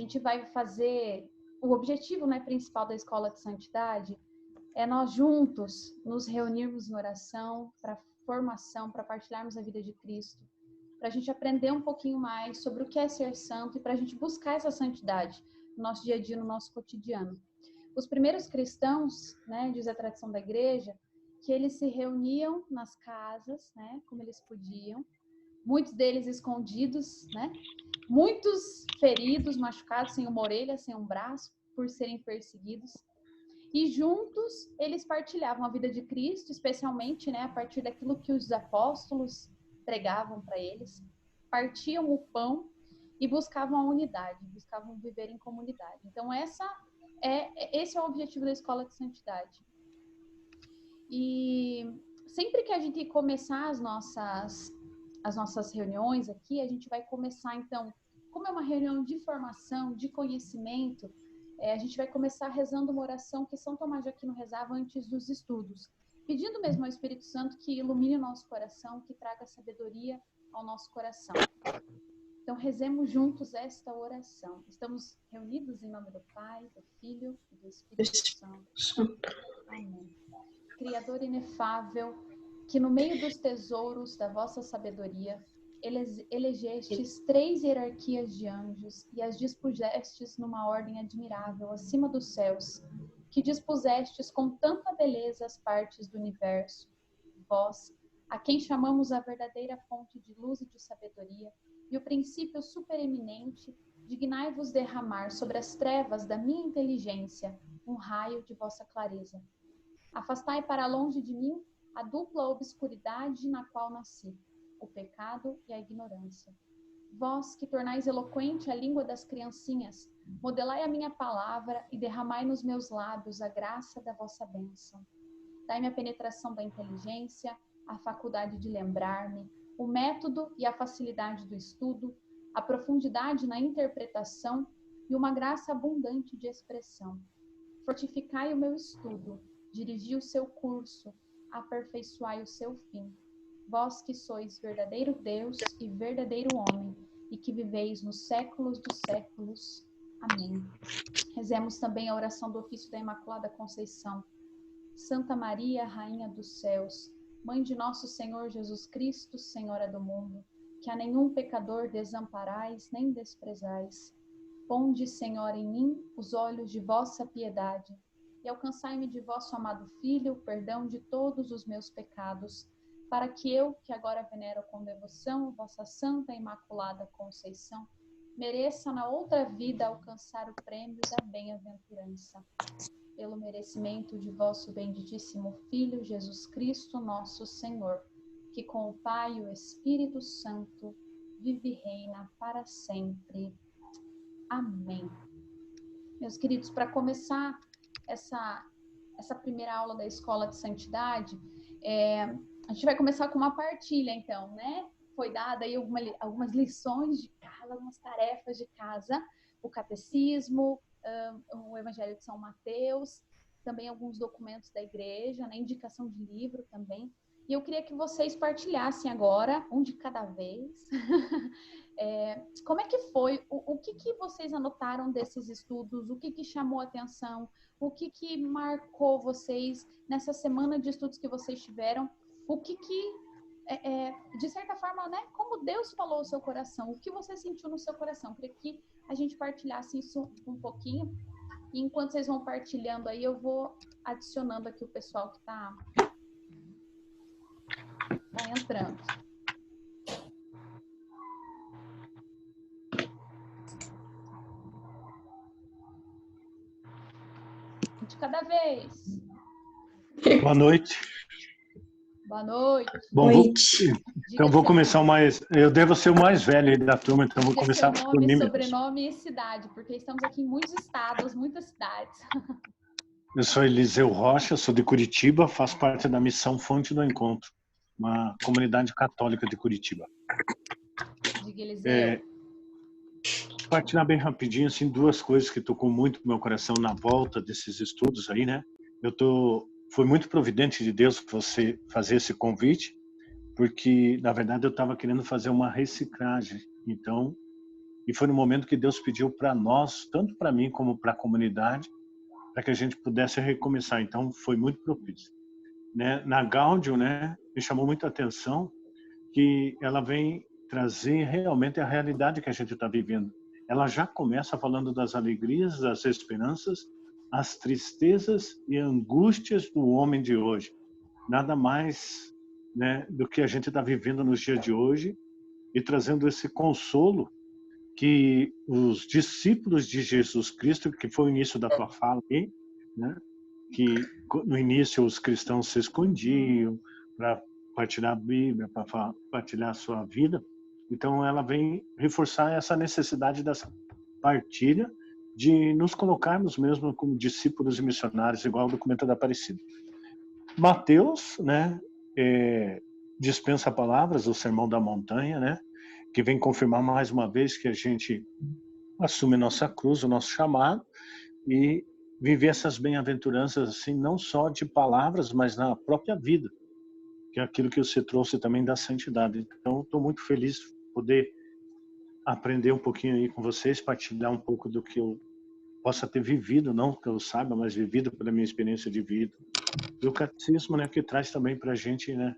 gente vai fazer, o objetivo, né, principal da Escola de Santidade é nós juntos nos reunirmos em oração para formação, para partilharmos a vida de Cristo, para a gente aprender um pouquinho mais sobre o que é ser santo e para a gente buscar essa santidade no nosso dia a dia, no nosso cotidiano. Os primeiros cristãos, né, diz a tradição da igreja, que eles se reuniam nas casas, né, como eles podiam, muitos deles escondidos, né, muitos feridos, machucados, sem uma orelha, sem um braço, por serem perseguidos. E juntos eles partilhavam a vida de Cristo, especialmente, né, a partir daquilo que os apóstolos pregavam para eles, partiam o pão e buscavam a unidade, buscavam viver em comunidade. Então esse é o objetivo da Escola de Santidade. E sempre que a gente começar as nossas reuniões aqui, a gente vai começar, então, como é uma reunião de formação, de conhecimento, a gente vai começar rezando uma oração que São Tomás de Aquino rezava antes dos estudos, pedindo mesmo ao Espírito Santo que ilumine o nosso coração, que traga sabedoria ao nosso coração. Então, rezemos juntos esta oração. Estamos reunidos em nome do Pai, do Filho e do Espírito Santo. Amém. Criador inefável, que no meio dos tesouros da vossa sabedoria elegestes 3 hierarquias de anjos e as dispusestes numa ordem admirável acima dos céus, que dispusestes com tanta beleza as partes do universo. Vós, a quem chamamos a verdadeira fonte de luz e de sabedoria e o princípio supereminente, dignai-vos derramar sobre as trevas da minha inteligência um raio de vossa clareza. Afastai para longe de mim a dupla obscuridade na qual nasci, o pecado e a ignorância. Vós, que tornais eloquente a língua das criancinhas, modelai a minha palavra e derramai nos meus lábios a graça da vossa bênção. Dai-me a penetração da inteligência, a faculdade de lembrar-me, o método e a facilidade do estudo, a profundidade na interpretação e uma graça abundante de expressão. Fortificai o meu estudo, dirigi o seu curso, aperfeiçoai o seu fim. Vós que sois verdadeiro Deus e verdadeiro homem, e que viveis nos séculos dos séculos. Amém. Rezemos também a oração do ofício da Imaculada Conceição. Santa Maria, Rainha dos Céus, Mãe de nosso Senhor Jesus Cristo, Senhora do mundo, que a nenhum pecador desamparais nem desprezais. Ponde, Senhor, em mim os olhos de vossa piedade, e alcançai-me de vosso amado Filho o perdão de todos os meus pecados, para que eu, que agora venero com devoção vossa Santa e Imaculada Conceição, mereça na outra vida alcançar o prêmio da bem-aventurança. Pelo merecimento de vosso benditíssimo Filho, Jesus Cristo, nosso Senhor, que com o Pai e o Espírito Santo vive e reina para sempre. Amém. Meus queridos, para começar essa primeira aula da Escola de Santidade, a gente vai começar com uma partilha, então, né? Foi dada aí algumas lições de casa, algumas tarefas de casa, o catecismo, o Evangelho de São Mateus, também alguns documentos da igreja, né? Indicação de livro também. E eu queria que vocês partilhassem agora, um de cada vez, como é que foi, o que vocês anotaram desses estudos, o que chamou a atenção, o que marcou vocês nessa semana de estudos que vocês tiveram, o que de certa forma, né, como Deus falou ao seu coração, o que você sentiu no seu coração. Eu queria que a gente partilhasse isso um pouquinho, e enquanto vocês vão partilhando aí, eu vou adicionando aqui o pessoal que tá entrando. De cada vez. Boa noite. Boa noite. Bom, então vou começar eu devo ser o mais velho aí da turma, então vou começar por mim. Sobrenome e cidade, porque estamos aqui em muitos estados, muitas cidades. Eu sou Eliseu Rocha, sou de Curitiba, faço parte da Missão Fonte do Encontro, uma comunidade católica de Curitiba. Diga, Eliseu. Partilhar bem rapidinho, assim, 2 coisas que tocou muito no meu coração na volta desses estudos aí, né? Foi muito providente de Deus você fazer esse convite, porque, na verdade, eu estava querendo fazer uma reciclagem. Então, E foi no momento que Deus pediu para nós, tanto para mim como para a comunidade, para que a gente pudesse recomeçar. Então, foi muito propício. Né? Na Gáudio, né, me chamou muita atenção que ela vem trazer realmente a realidade que a gente está vivendo. Ela já começa falando das alegrias, das esperanças, as tristezas e angústias do homem de hoje. Nada mais, né, do que a gente está vivendo nos dias de hoje e trazendo esse consolo que os discípulos de Jesus Cristo, que foi o início da tua fala aí, né, que no início os cristãos se escondiam para partilhar a Bíblia, para partilhar a sua vida. Então ela vem reforçar essa necessidade dessa partilha, de nos colocarmos mesmo como discípulos e missionários, igual o documento da Aparecida. Mateus, né, dispensa palavras, o Sermão da Montanha, né, que vem confirmar mais uma vez que a gente assume nossa cruz, o nosso chamado, e viver essas bem-aventuranças assim, não só de palavras, mas na própria vida, que é aquilo que você trouxe também da santidade. Então, estou muito feliz de poder aprender um pouquinho aí com vocês, partilhar um pouco do que eu possa ter vivido, não que eu saiba, mas vivido pela minha experiência de vida. E o catecismo, né, que traz também para a gente, né,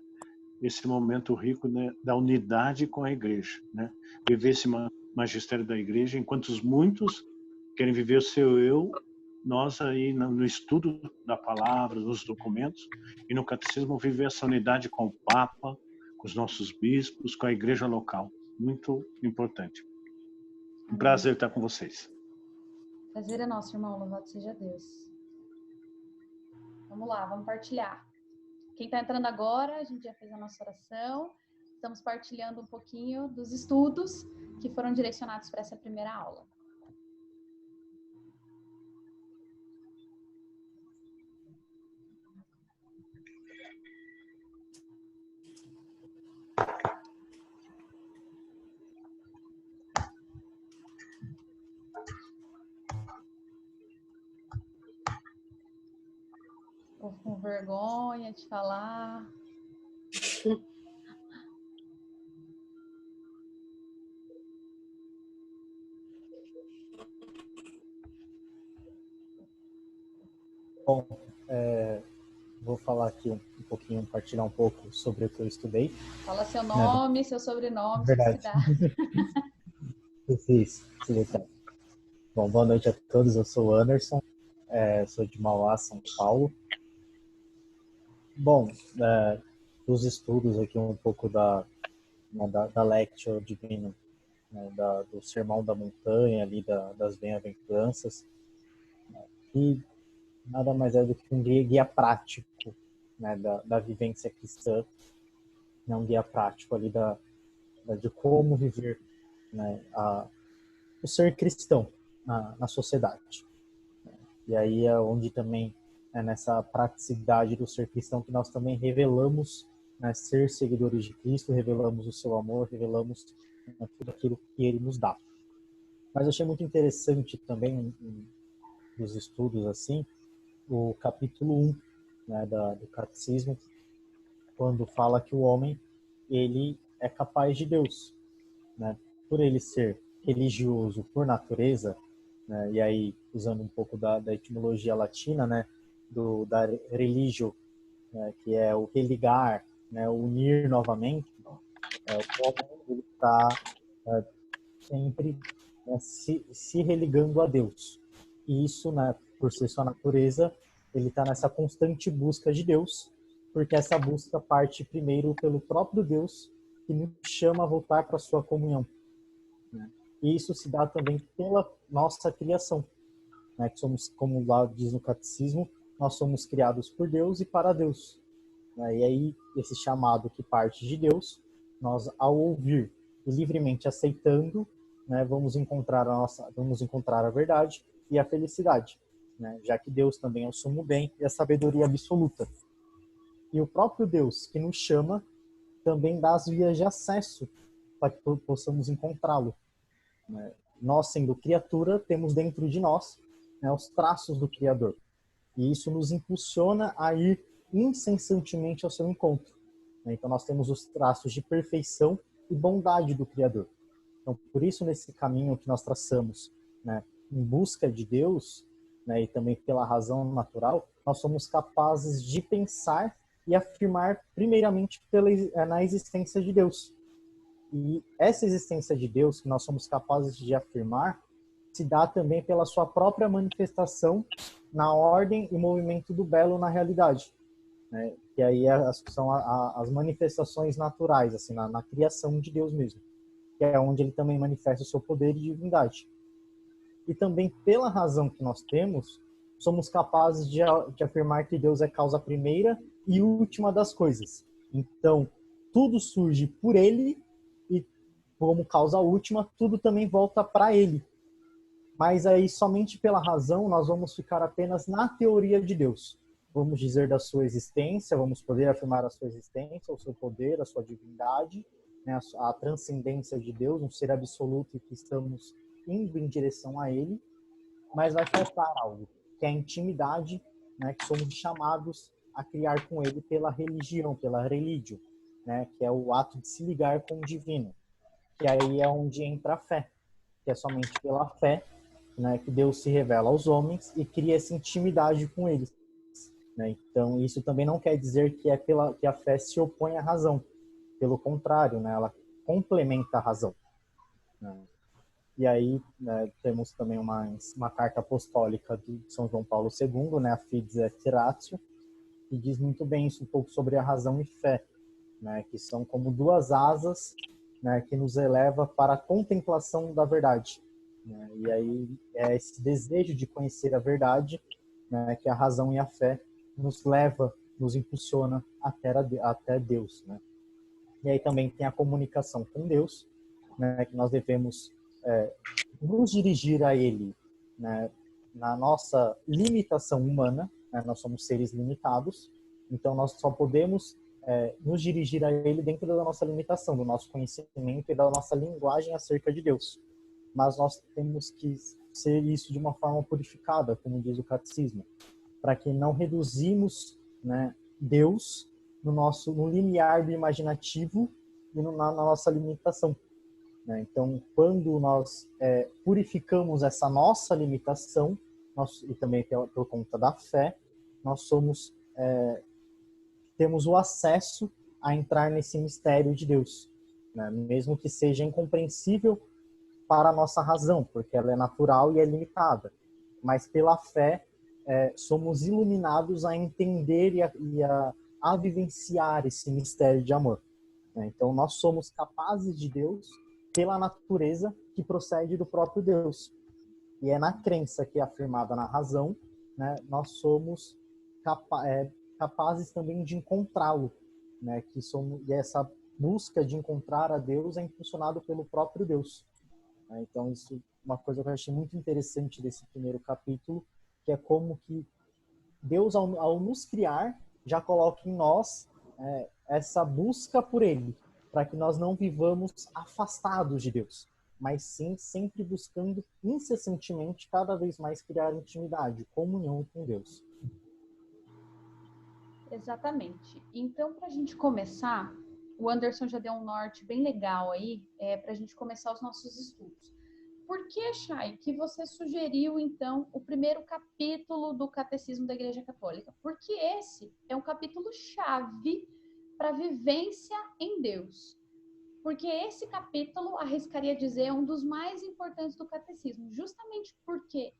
esse momento rico, né, da unidade com a igreja, né? Viver esse magistério da igreja, enquanto os muitos querem viver o seu eu, nós aí no estudo da palavra, nos documentos e no catecismo viver essa unidade com o Papa, com os nossos bispos, com a igreja local. Muito importante. Um prazer estar com vocês. Prazer é nosso, irmão. Louvado seja Deus. Vamos lá, vamos partilhar. Quem está entrando agora, a gente já fez a nossa oração. Estamos partilhando um pouquinho dos estudos que foram direcionados para essa primeira aula. Tô com vergonha de falar. Bom, vou falar aqui um pouquinho, partilhar um pouco sobre o que eu estudei. Fala seu nome, seu sobrenome, Verdade. sua cidade. Isso, detalhe. Bom, boa noite a todos, eu sou o Anderson, sou de Mauá, São Paulo. Bom, dos estudos aqui um pouco da Lectio Divina, né, do Sermão da Montanha, ali das Bem-aventuranças, e nada mais é do que um guia prático, né, da vivência cristã, né, um guia prático ali de como viver, né, o ser cristão na sociedade. E aí é onde também, nessa praticidade do ser cristão, que nós também revelamos, né, ser seguidores de Cristo, revelamos o seu amor, revelamos, né, tudo aquilo que ele nos dá. Mas eu achei muito interessante também, nos estudos assim, o capítulo 1, né, do Catecismo, quando fala que o homem, ele é capaz de Deus, né? Por ele ser religioso por natureza, né? E aí, usando um pouco da etimologia latina, né, da religio, né, que é o religar, né, unir novamente, o homem, ele está sempre, né, se religando a Deus. E isso, né, por ser sua natureza, ele está nessa constante busca de Deus, porque essa busca parte primeiro pelo próprio Deus, que nos chama a voltar para a sua comunhão, né? E isso se dá também pela nossa criação, né? Que somos, como lá diz no Catecismo, nós somos criados por Deus e para Deus, né? E aí, esse chamado que parte de Deus, nós, ao ouvir e livremente aceitando, né, vamos encontrar a verdade e a felicidade, né? Já que Deus também é o sumo bem e a sabedoria absoluta. E o próprio Deus que nos chama também dá as vias de acesso para que possamos encontrá-lo, né? Nós, sendo criatura, temos dentro de nós, né, os traços do Criador. E isso nos impulsiona a ir incessantemente ao seu encontro, né? Então nós temos os traços de perfeição e bondade do Criador. Então, por isso, nesse caminho que nós traçamos, né, em busca de Deus, né, e também pela razão natural, nós somos capazes de pensar e afirmar, primeiramente, na existência de Deus. E essa existência de Deus, que nós somos capazes de afirmar, se dá também pela sua própria manifestação na ordem e movimento do belo na realidade, né? Que aí são as manifestações naturais, assim, na criação de Deus mesmo, que é onde ele também manifesta o seu poder e divindade. E também pela razão que nós temos, somos capazes de afirmar que Deus é causa primeira e última das coisas. Então, tudo surge por ele e, como causa última, tudo também volta para ele. Mas aí, somente pela razão, nós vamos ficar apenas na teoria de Deus. Vamos dizer da sua existência, vamos poder afirmar a sua existência, o seu poder, a sua divindade, né, a transcendência de Deus, um ser absoluto e que estamos indo em direção a ele, mas vai faltar algo, que é a intimidade, né, que somos chamados a criar com ele pela religião, pela religio, né, que é o ato de se ligar com o divino, que aí é onde entra a fé, que é somente pela fé, né, que Deus se revela aos homens e cria essa intimidade com eles, né? Então, isso também não quer dizer que que a fé se opõe à razão, pelo contrário, né, ela complementa a razão, né? E aí, né, temos também uma carta apostólica de São João Paulo II, né, a Fides et Ratio, que diz muito bem isso, um pouco sobre a razão e fé, né, que são como duas asas, né, que nos eleva para a contemplação da verdade, né? E aí é esse desejo de conhecer a verdade, né, que a razão e a fé nos leva, nos impulsiona até Deus, né? E aí também tem a comunicação com Deus, né, que nós devemos nos dirigir a Ele, né, na nossa limitação humana, né, nós somos seres limitados, então nós só podemos nos dirigir a Ele dentro da nossa limitação, do nosso conhecimento e da nossa linguagem acerca de Deus. Mas nós temos que ser isso de uma forma purificada, como diz o catecismo, para que não reduzimos, né, Deus no limiar do imaginativo e na nossa limitação, né? Então, quando nós purificamos essa nossa limitação, e também por conta da fé, nós temos o acesso a entrar nesse mistério de Deus, né? Mesmo que seja incompreensível para a nossa razão, porque ela é natural e é limitada. Mas pela fé, somos iluminados a entender e a vivenciar esse mistério de amor, né? Então, nós somos capazes de Deus pela natureza que procede do próprio Deus. E é na crença que é afirmada na razão, né, nós somos capazes também de encontrá-lo, né, e essa busca de encontrar a Deus é impulsionado pelo próprio Deus, né? Então, isso é uma coisa que eu achei muito interessante desse primeiro capítulo, que é como que Deus, ao nos criar, já coloca em nós essa busca por Ele, para que nós não vivamos afastados de Deus, mas sim sempre buscando incessantemente cada vez mais criar intimidade, comunhão com Deus. Exatamente. Então, para a gente começar, o Anderson já deu um norte bem legal aí, para a gente começar os nossos estudos. Por que, Chay, que você sugeriu, então, o primeiro capítulo do Catecismo da Igreja Católica? Porque esse é um capítulo-chave para a vivência em Deus. Porque esse capítulo, arriscaria dizer, é um dos mais importantes do Catecismo, justamente porque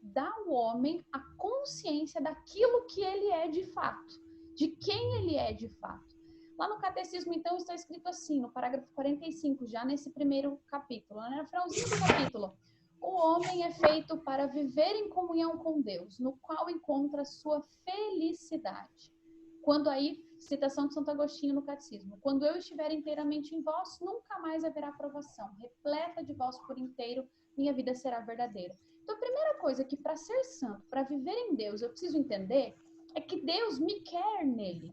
dá ao homem a consciência daquilo que ele é de fato, de quem ele é de fato. Lá no Catecismo, então, está escrito assim, no parágrafo 45, já nesse primeiro capítulo, no finalzinho do capítulo: o homem é feito para viver em comunhão com Deus, no qual encontra sua felicidade. Quando aí, citação de Santo Agostinho no Catecismo: quando eu estiver inteiramente em vós, nunca mais haverá provação. Repleta de vós por inteiro, minha vida será verdadeira. Então, a primeira coisa que para ser santo, para viver em Deus, eu preciso entender é que Deus me quer nele.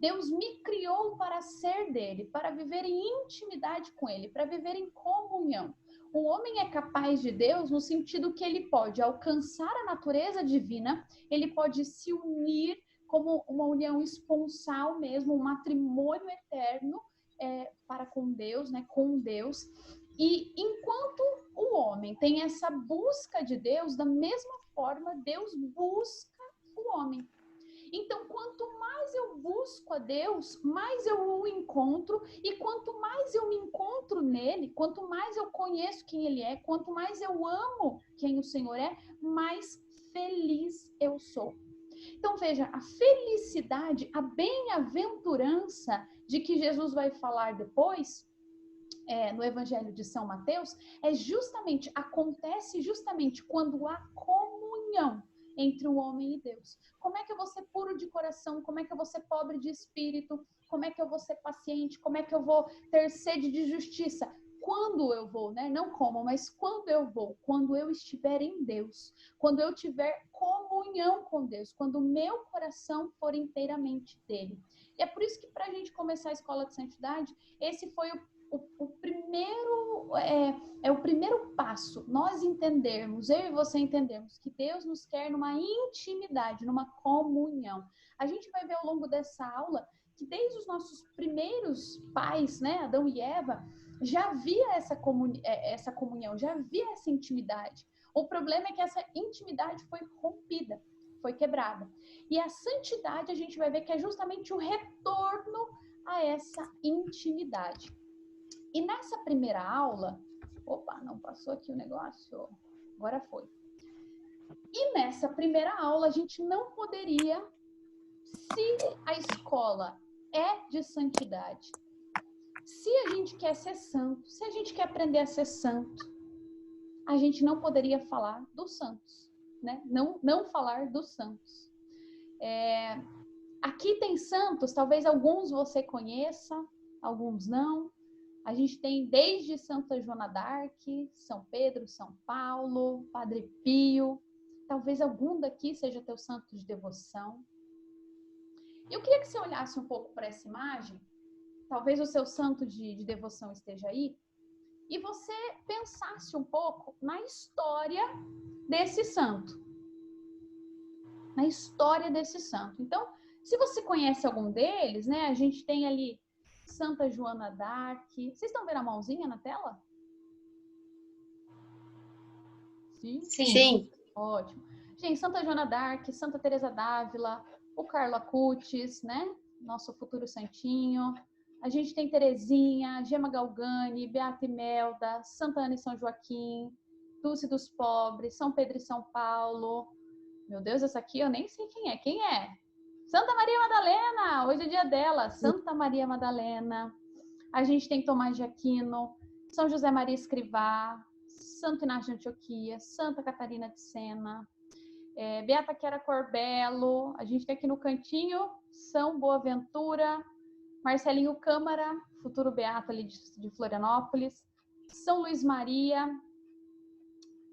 Deus me criou para ser dele, para viver em intimidade com ele, para viver em comunhão. O homem é capaz de Deus no sentido que ele pode alcançar a natureza divina, ele pode se unir como uma união esponsal mesmo, um matrimônio eterno para com Deus, né, com Deus. E enquanto o homem tem essa busca de Deus, da mesma forma, Deus busca o homem. Então, quanto mais eu busco a Deus, mais eu o encontro, e quanto mais eu me encontro nele, quanto mais eu conheço quem ele é, quanto mais eu amo quem o Senhor é, mais feliz eu sou. Então, veja, a felicidade, a bem-aventurança de que Jesus vai falar depois, no Evangelho de São Mateus, acontece justamente quando há comunhão entre o homem e Deus. Como é que eu vou ser puro de coração? Como é que eu vou ser pobre de espírito? Como é que eu vou ser paciente? Como é que eu vou ter sede de justiça? Quando eu vou, né? Não como, mas quando eu vou, quando eu estiver em Deus, quando eu tiver comunhão com Deus, quando o meu coração for inteiramente dele. E é por isso que, para a gente começar a escola de santidade, esse foi o primeiro passo, nós entendermos, eu e você entendermos que Deus nos quer numa intimidade, numa comunhão. A gente vai ver ao longo dessa aula que desde os nossos primeiros pais, né, Adão e Eva, já havia essa comunhão, já havia essa intimidade. O problema é que essa intimidade foi rompida, foi quebrada. E a santidade, a gente vai ver que é justamente o retorno a essa intimidade. E nessa primeira aula, não passou aqui o negócio, agora foi. E nessa primeira aula, a gente não poderia, se a escola é de santidade, se a gente quer ser santo, se a gente quer aprender a ser santo, a gente não poderia falar dos santos, né? Não falar dos santos. Aqui tem santos, talvez alguns você conheça, alguns não. A gente tem desde Santa Joana d'Arc, São Pedro, São Paulo, Padre Pio. Talvez algum daqui seja teu santo de devoção. Eu queria que você olhasse um pouco para essa imagem. Talvez o seu santo de devoção esteja aí. E você pensasse um pouco na história desse santo. Na história desse santo. Então, se você conhece algum deles, né? A gente tem ali Santa Joana d'Arc. Vocês estão vendo a mãozinha na tela? Sim? Sim. Ótimo. Gente, Santa Joana d'Arc, Santa Teresa d'Ávila, o Carlo Acutis, né? Nosso futuro santinho. A gente tem Terezinha, Gema Galgani, Beata Imelda, Santa Ana e São Joaquim, Dulce dos Pobres, São Pedro e São Paulo. Meu Deus, essa aqui eu nem sei quem é. Quem é? Santa Maria Madalena! Hoje é dia dela. Santa Maria Madalena. A gente tem Tomás de Aquino, São José Maria Escrivá, Santo Inácio de Antioquia, Santa Catarina de Sena, Beata Chiara Corbello. A gente tem aqui no cantinho São Boaventura, Marcelinho Câmara, futuro beato ali de Florianópolis, São Luís Maria,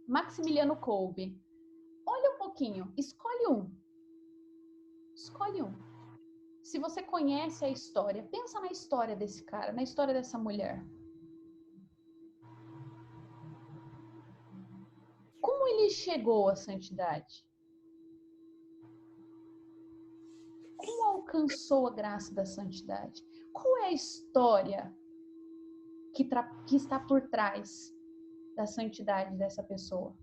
Maximiliano Kolbe. Olha um pouquinho, escolhe um. Escolhe um. Se você conhece a história, pensa na história desse cara, na história dessa mulher. Como ele chegou à santidade? Como alcançou a graça da santidade? Qual é a história que está por trás da santidade dessa pessoa?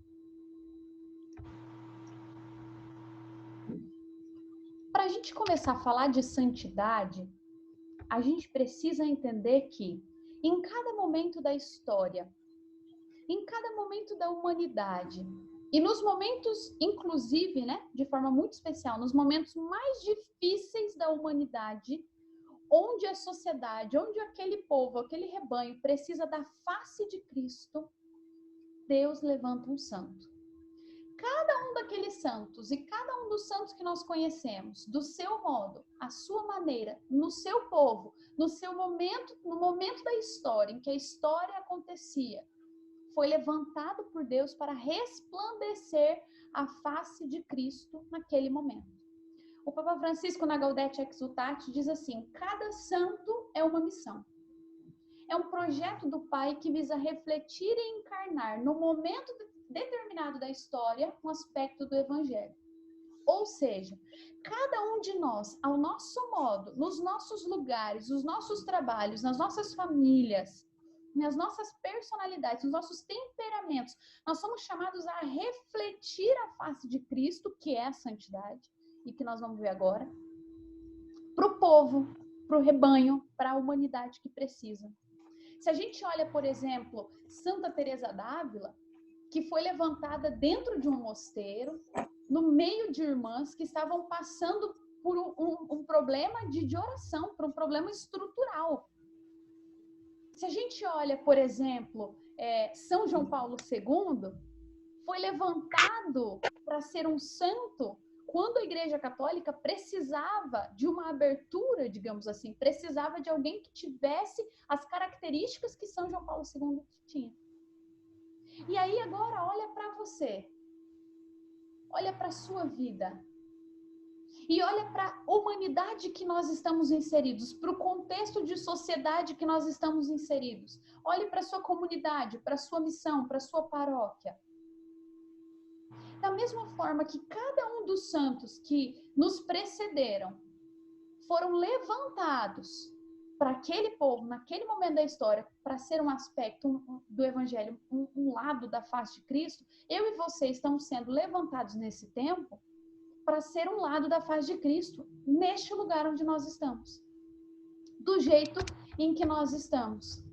Para a gente começar a falar de santidade, a gente precisa entender que em cada momento da história, em cada momento da humanidade, e nos momentos, inclusive, né, de forma muito especial, nos momentos mais difíceis da humanidade, onde a sociedade, onde aquele povo, aquele rebanho precisa da face de Cristo, Deus levanta um santo. Cada um daqueles santos e cada um dos santos que nós conhecemos, do seu modo, a sua maneira, no seu povo, no seu momento, no momento da história, em que a história acontecia, foi levantado por Deus para resplandecer a face de Cristo naquele momento. O Papa Francisco, na Gaudete Exsultate, diz assim: cada santo é uma missão. É um projeto do Pai que visa refletir e encarnar no momento determinado da história um aspecto do Evangelho. Ou seja, cada um de nós, ao nosso modo, nos nossos lugares, nos nossos trabalhos, nas nossas famílias, nas nossas personalidades, nos nossos temperamentos, nós somos chamados a refletir a face de Cristo, que é a santidade, e que nós vamos ver agora, para o povo, para o rebanho, para a humanidade que precisa. Se a gente olha, por exemplo, Santa Teresa d'Ávila, que foi levantada dentro de um mosteiro, no meio de irmãs que estavam passando por um problema de oração, por um problema estrutural. Se a gente olha, por exemplo, São João Paulo II, foi levantado para ser um santo quando a Igreja Católica precisava de uma abertura, digamos assim, precisava de alguém que tivesse as características que São João Paulo II tinha. E aí agora olha para você, olha para a sua vida e olha para a humanidade que nós estamos inseridos, para o contexto de sociedade que nós estamos inseridos. Olhe para a sua comunidade, para a sua missão, para a sua paróquia. Da mesma forma que cada um dos santos que nos precederam foram levantados para aquele povo, naquele momento da história, para ser um aspecto do Evangelho, um lado da face de Cristo, eu e você estamos sendo levantados nesse tempo para ser um lado da face de Cristo, neste lugar onde nós estamos, do jeito em que nós estamos.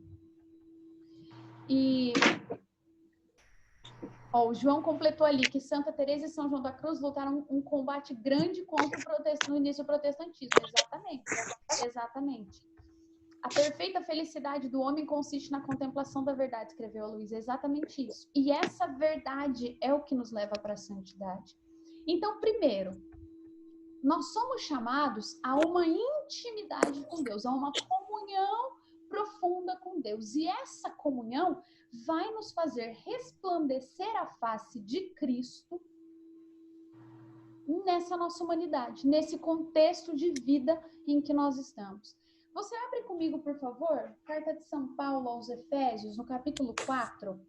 E o João completou ali que Santa Teresa e São João da Cruz lutaram um combate grande contra no início do protestantismo. Exatamente. A perfeita felicidade do homem consiste na contemplação da verdade, escreveu a Luísa. Exatamente isso. E essa verdade é o que nos leva para a santidade. Então, primeiro, nós somos chamados a uma intimidade com Deus, a uma comunhão profunda com Deus. E essa comunhão vai nos fazer resplandecer a face de Cristo nessa nossa humanidade, nesse contexto de vida em que nós estamos. Você abre comigo, por favor, Carta de São Paulo aos Efésios, no capítulo 4.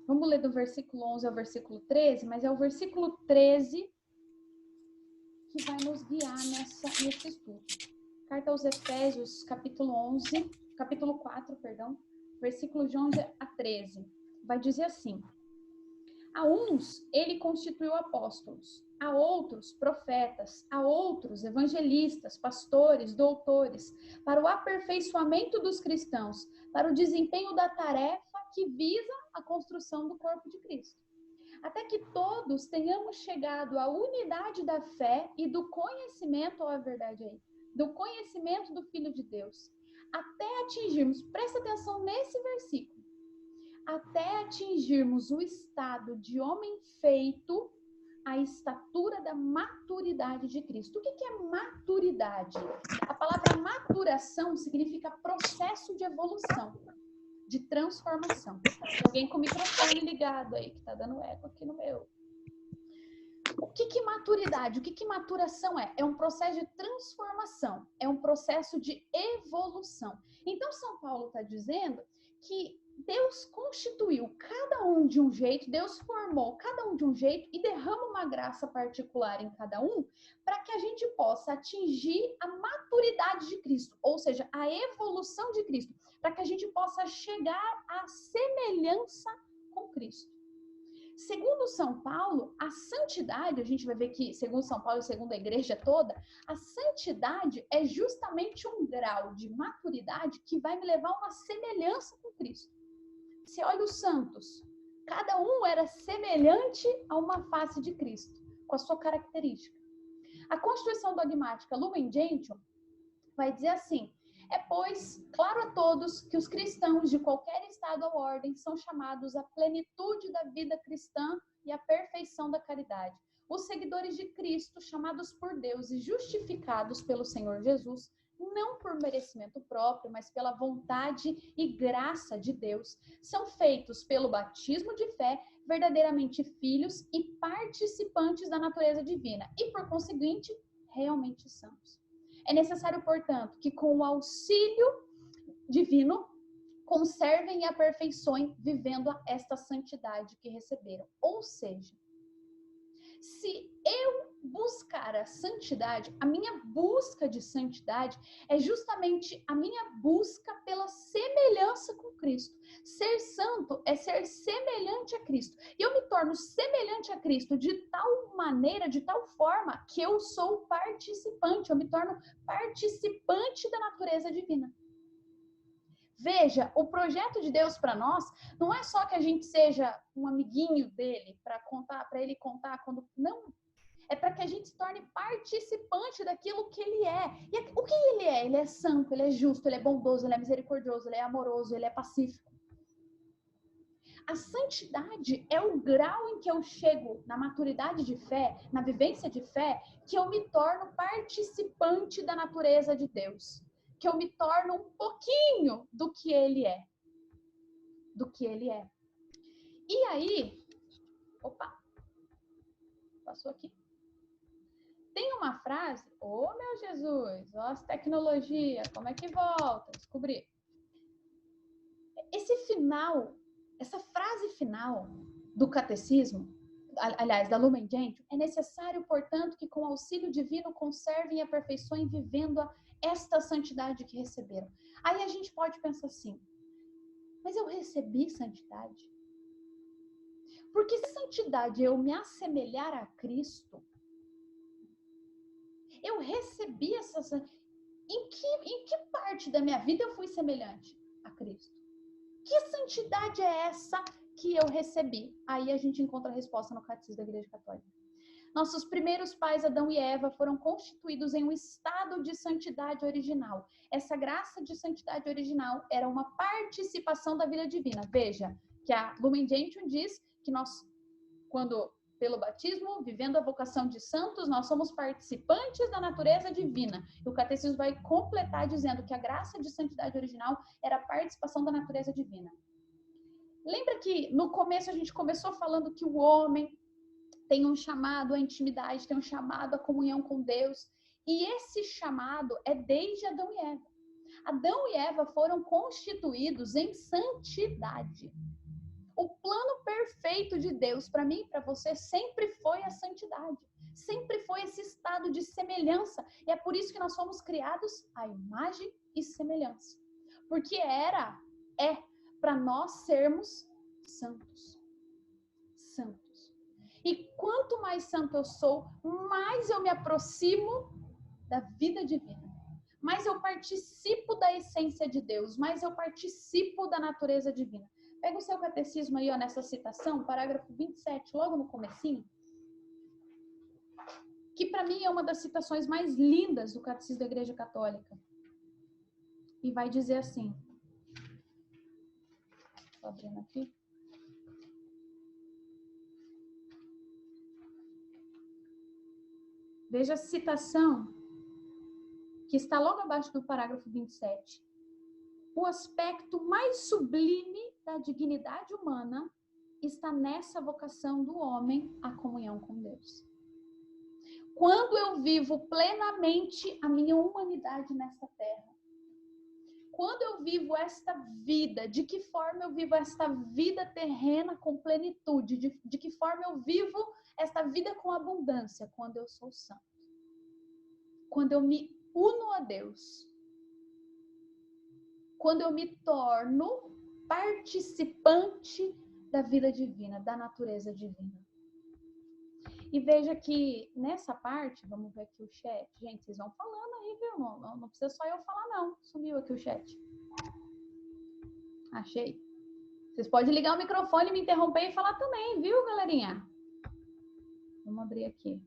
Vamos ler do versículo 11 ao versículo 13, mas é o versículo 13 que vai nos guiar nesse estudo. Carta aos Efésios, capítulo 4, versículos de 11 a 13. Vai dizer assim: a uns ele constituiu apóstolos, a outros profetas, a outros evangelistas, pastores, doutores, para o aperfeiçoamento dos cristãos, para o desempenho da tarefa que visa a construção do corpo de Cristo. Até que todos tenhamos chegado à unidade da fé e do conhecimento, olha a verdade aí, do conhecimento do Filho de Deus, até atingirmos, presta atenção nesse versículo, até atingirmos o estado de homem feito, a estatura da maturidade de Cristo. O que é maturidade? A palavra maturação significa processo de evolução, de transformação. Tem alguém com o microfone ligado aí, que tá dando eco aqui no meu. O que maturidade? O que maturação é? É um processo de transformação, é um processo de evolução. Então, São Paulo está dizendo que Deus constituiu cada um de um jeito, Deus formou cada um de um jeito e derrama uma graça particular em cada um para que a gente possa atingir a maturidade de Cristo, ou seja, a evolução de Cristo, para que a gente possa chegar à semelhança com Cristo. Segundo São Paulo, a santidade, a gente vai ver que, segundo São Paulo e segundo a igreja toda, a santidade é justamente um grau de maturidade que vai me levar a uma semelhança com Cristo. Você olha os santos, cada um era semelhante a uma face de Cristo, com a sua característica. A Constituição Dogmática Lumen Gentium vai dizer assim: é, pois, claro a todos que os cristãos de qualquer estado ou ordem são chamados à plenitude da vida cristã e à perfeição da caridade. Os seguidores de Cristo, chamados por Deus e justificados pelo Senhor Jesus, não por merecimento próprio, mas pela vontade e graça de Deus, são feitos pelo batismo de fé verdadeiramente filhos e participantes da natureza divina e, por conseguinte, realmente santos. É necessário, portanto, que com o auxílio divino conservem e aperfeiçoem vivendo esta santidade que receberam. Ou seja, Se eu buscar a santidade, a minha busca de santidade é justamente a minha busca pela semelhança com Cristo. Ser santo é ser semelhante a Cristo. E eu me torno semelhante a Cristo de tal maneira, de tal forma, que eu sou participante, eu me torno participante da natureza divina. Veja, o projeto de Deus para nós não é só que a gente seja um amiguinho dele para ele contar quando não, é para que a gente se torne participante daquilo que ele é. E o que ele é? Ele é santo, ele é justo, ele é bondoso, ele é misericordioso, ele é amoroso, ele é pacífico. A santidade é o grau em que eu chego na maturidade de fé, na vivência de fé, que eu me torno participante da natureza de Deus. Que eu me torno um pouquinho do que ele é. Do que ele é. E aí, opa, passou aqui. Tem uma frase, meu Jesus, as tecnologia, como é que volta? Descobri. Essa frase final do catecismo, aliás, da Lumen Gentium, é necessário, portanto, que com auxílio divino conservem e aperfeiçoem vivendo esta santidade que receberam. Aí a gente pode pensar assim, mas eu recebi santidade? Porque se santidade é eu me assemelhar a Cristo, eu recebi essa... Em que parte da minha vida eu fui semelhante a Cristo? Que santidade é essa que eu recebi? Aí a gente encontra a resposta no Catecismo da Igreja Católica. Nossos primeiros pais, Adão e Eva, foram constituídos em um estado de santidade original. Essa graça de santidade original era uma participação da vida divina. Veja, que a Lumen Gentium diz que nós, pelo batismo, vivendo a vocação de santos, nós somos participantes da natureza divina. E o Catecismo vai completar dizendo que a graça de santidade original era a participação da natureza divina. Lembra que no começo a gente começou falando que o homem tem um chamado à intimidade, tem um chamado à comunhão com Deus. E esse chamado é desde Adão e Eva. Adão e Eva foram constituídos em santidade. O plano perfeito de Deus para mim e para você sempre foi a santidade. Sempre foi esse estado de semelhança. E é por isso que nós fomos criados à imagem e semelhança. Porque é para nós sermos santos. Santos. E quanto mais santo eu sou, mais eu me aproximo da vida divina. Mais eu participo da essência de Deus. Mais eu participo da natureza divina. Pega o seu catecismo aí, nessa citação, parágrafo 27, logo no comecinho. Que para mim é uma das citações mais lindas do Catecismo da Igreja Católica. E vai dizer assim. Estou abrindo aqui. Veja a citação que está logo abaixo do parágrafo 27. O aspecto mais sublime da dignidade humana está nessa vocação do homem à comunhão com Deus. Quando eu vivo plenamente a minha humanidade nesta terra, quando eu vivo esta vida, de que forma eu vivo esta vida terrena com plenitude, de que forma eu vivo esta vida com abundância, quando eu sou santo. Quando eu me uno a Deus. Quando eu me torno participante da vida divina, da natureza divina. E veja que nessa parte, vamos ver aqui o chat. Gente, vocês vão falando aí, viu? Não precisa só eu falar, não. Sumiu aqui o chat. Achei. Vocês podem ligar o microfone, me interromper e falar também, viu, galerinha? Vamos abrir aqui.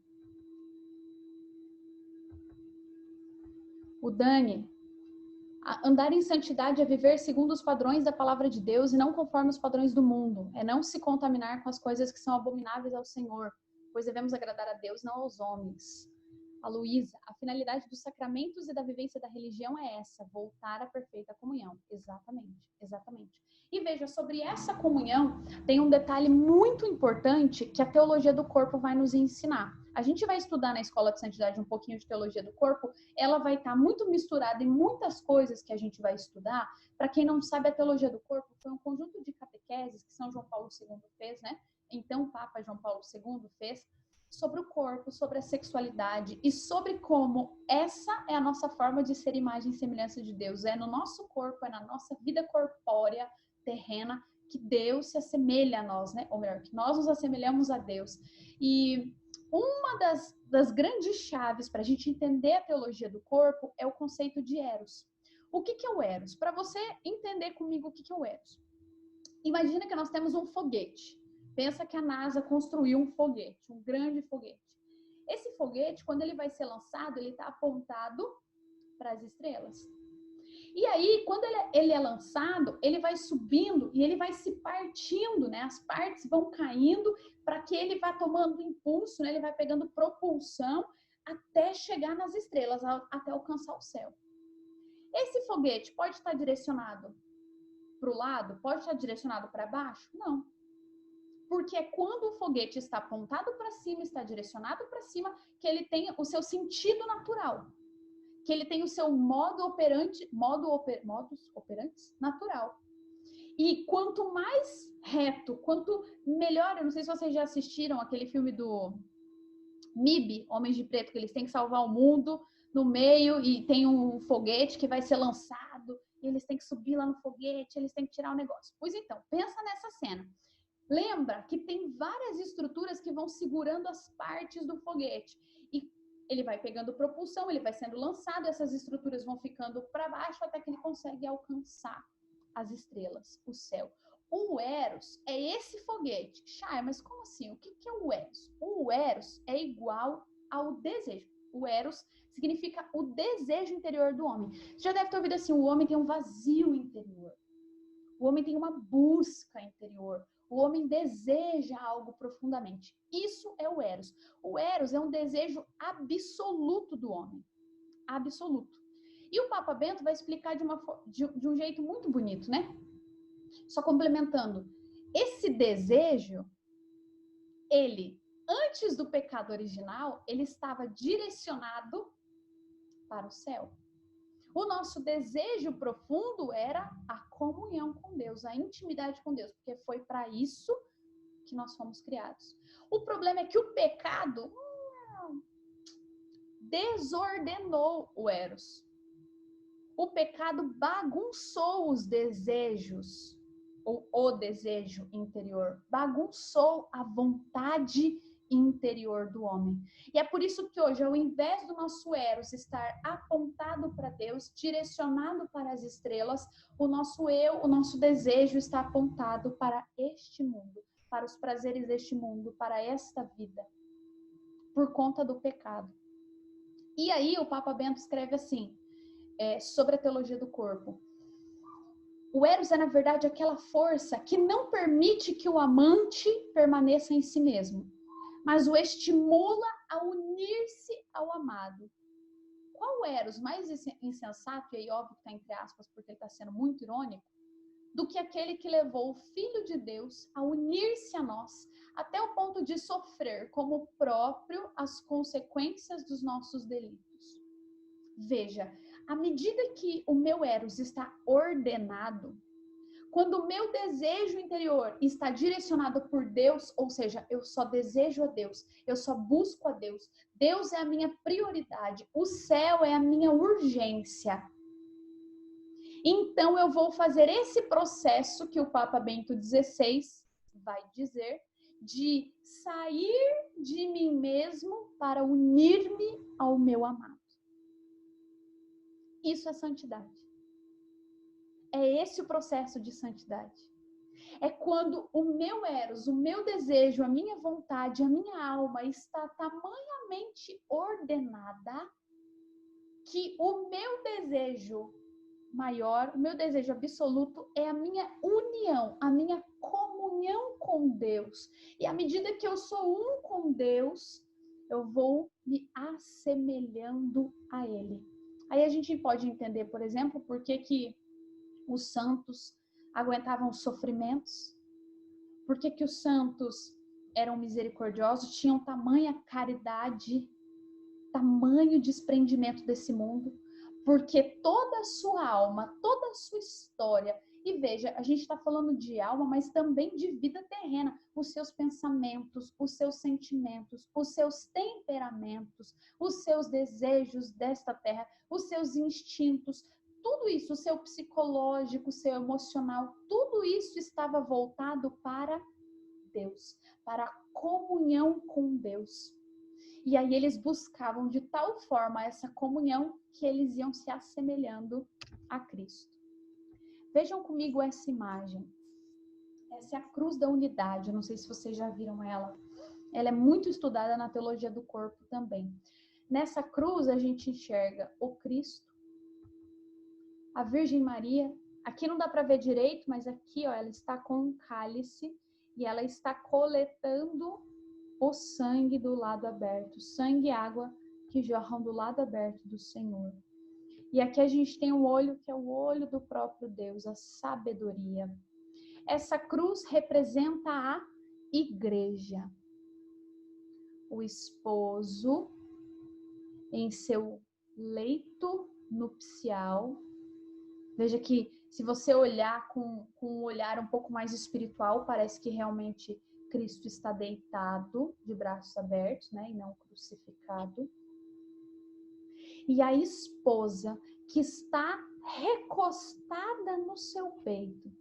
O Dani. Andar em santidade é viver segundo os padrões da palavra de Deus e não conforme os padrões do mundo. É não se contaminar com as coisas que são abomináveis ao Senhor, pois devemos agradar a Deus, não aos homens. A Luísa, a finalidade dos sacramentos e da vivência da religião é essa, voltar à perfeita comunhão. Exatamente, exatamente. E veja, sobre essa comunhão, tem um detalhe muito importante que a teologia do corpo vai nos ensinar. A gente vai estudar na Escola de Santidade um pouquinho de teologia do corpo, ela vai estar muito misturada em muitas coisas que a gente vai estudar. Para quem não sabe, a teologia do corpo foi um conjunto de catequeses que São João Paulo II fez, né? Então, o Papa João Paulo II fez sobre o corpo, sobre a sexualidade e sobre como essa é a nossa forma de ser imagem e semelhança de Deus. É no nosso corpo, é na nossa vida corpórea, terrena, que Deus se assemelha a nós, né? Ou melhor, que nós nos assemelhamos a Deus. E uma das grandes chaves para a gente entender a teologia do corpo é o conceito de Eros. O que é o Eros? Para você entender comigo o que é o Eros. Imagina que nós temos um foguete. Pensa que a NASA construiu um foguete, um grande foguete. Esse foguete, quando ele vai ser lançado, ele está apontado para as estrelas. E aí, quando ele é lançado, ele vai subindo e ele vai se partindo, né? As partes vão caindo para que ele vá tomando impulso, né? Ele vai pegando propulsão até chegar nas estrelas, até alcançar o céu. Esse foguete pode estar direcionado para o lado? Pode estar direcionado para baixo? Não. Porque é quando o foguete está apontado para cima, está direcionado para cima, que ele tem o seu sentido natural. Que ele tem o seu modus operandi natural. E quanto mais reto, quanto melhor, eu não sei se vocês já assistiram aquele filme do MIB, Homens de Preto, que eles têm que salvar o mundo no meio e tem um foguete que vai ser lançado, e eles têm que subir lá no foguete, eles têm que tirar o negócio. Pois então, pensa nessa cena. Lembra que tem várias estruturas que vão segurando as partes do foguete. E ele vai pegando propulsão, ele vai sendo lançado, essas estruturas vão ficando para baixo até que ele consegue alcançar as estrelas, o céu. O Eros é esse foguete. Chay, mas como assim? O que é o Eros? O Eros é igual ao desejo. O Eros significa o desejo interior do homem. Você já deve ter ouvido assim, o homem tem um vazio interior. O homem tem uma busca interior. O homem deseja algo profundamente. Isso é o Eros. O Eros é um desejo absoluto do homem. Absoluto. E o Papa Bento vai explicar de um jeito muito bonito, né? Só complementando. Esse desejo, ele, antes do pecado original, ele estava direcionado para o céu. O nosso desejo profundo era a comunhão com Deus, a intimidade com Deus, porque foi para isso que nós fomos criados. O problema é que o pecado desordenou o Eros. O pecado bagunçou os desejos, ou o desejo interior, bagunçou a vontade interior do homem. E é por isso que hoje, ao invés do nosso Eros estar apontado para Deus, direcionado para as estrelas, o nosso eu, o nosso desejo está apontado para este mundo, para os prazeres deste mundo, para esta vida, por conta do pecado. E aí o Papa Bento escreve assim, sobre a teologia do corpo. O Eros é, na verdade, aquela força que não permite que o amante permaneça em si mesmo, mas o estimula a unir-se ao amado. Qual Eros mais insensato, e aí óbvio que está entre aspas porque ele está sendo muito irônico, do que aquele que levou o Filho de Deus a unir-se a nós, até o ponto de sofrer como próprio as consequências dos nossos delitos. Veja, à medida que o meu Eros está ordenado, quando o meu desejo interior está direcionado por Deus, ou seja, eu só desejo a Deus, eu só busco a Deus, Deus é a minha prioridade, o céu é a minha urgência. Então eu vou fazer esse processo que o Papa Bento XVI vai dizer, de sair de mim mesmo para unir-me ao meu amado. Isso é santidade. É esse o processo de santidade. É quando o meu Eros, o meu desejo, a minha vontade, a minha alma está tamanhamente ordenada que o meu desejo maior, o meu desejo absoluto é a minha união, a minha comunhão com Deus. E à medida que eu sou um com Deus, eu vou me assemelhando a Ele. Aí a gente pode entender, por exemplo, por que os santos aguentavam os sofrimentos, por que os santos eram misericordiosos, tinham tamanha caridade, tamanho desprendimento desse mundo, porque toda a sua alma, toda a sua história, e veja, a gente está falando de alma, mas também de vida terrena, os seus pensamentos, os seus sentimentos, os seus temperamentos, os seus desejos desta terra, os seus instintos, tudo isso, o seu psicológico, o seu emocional, tudo isso estava voltado para Deus, para a comunhão com Deus. E aí eles buscavam de tal forma essa comunhão que eles iam se assemelhando a Cristo. Vejam comigo essa imagem. Essa é a cruz da unidade. Eu não sei se vocês já viram ela. Ela é muito estudada na teologia do corpo também. Nessa cruz a gente enxerga o Cristo, a Virgem Maria. Aqui não dá para ver direito, mas aqui, ó, ela está com um cálice e ela está coletando o sangue do lado aberto, sangue e água que jorram do lado aberto do Senhor. E aqui a gente tem um olho que é o olho do próprio Deus, a sabedoria. Essa cruz representa a igreja. O esposo em seu leito nupcial. Veja que se você olhar com um olhar um pouco mais espiritual, parece que realmente Cristo está deitado, de braços abertos, né, e não crucificado. E a esposa que está recostada no seu peito,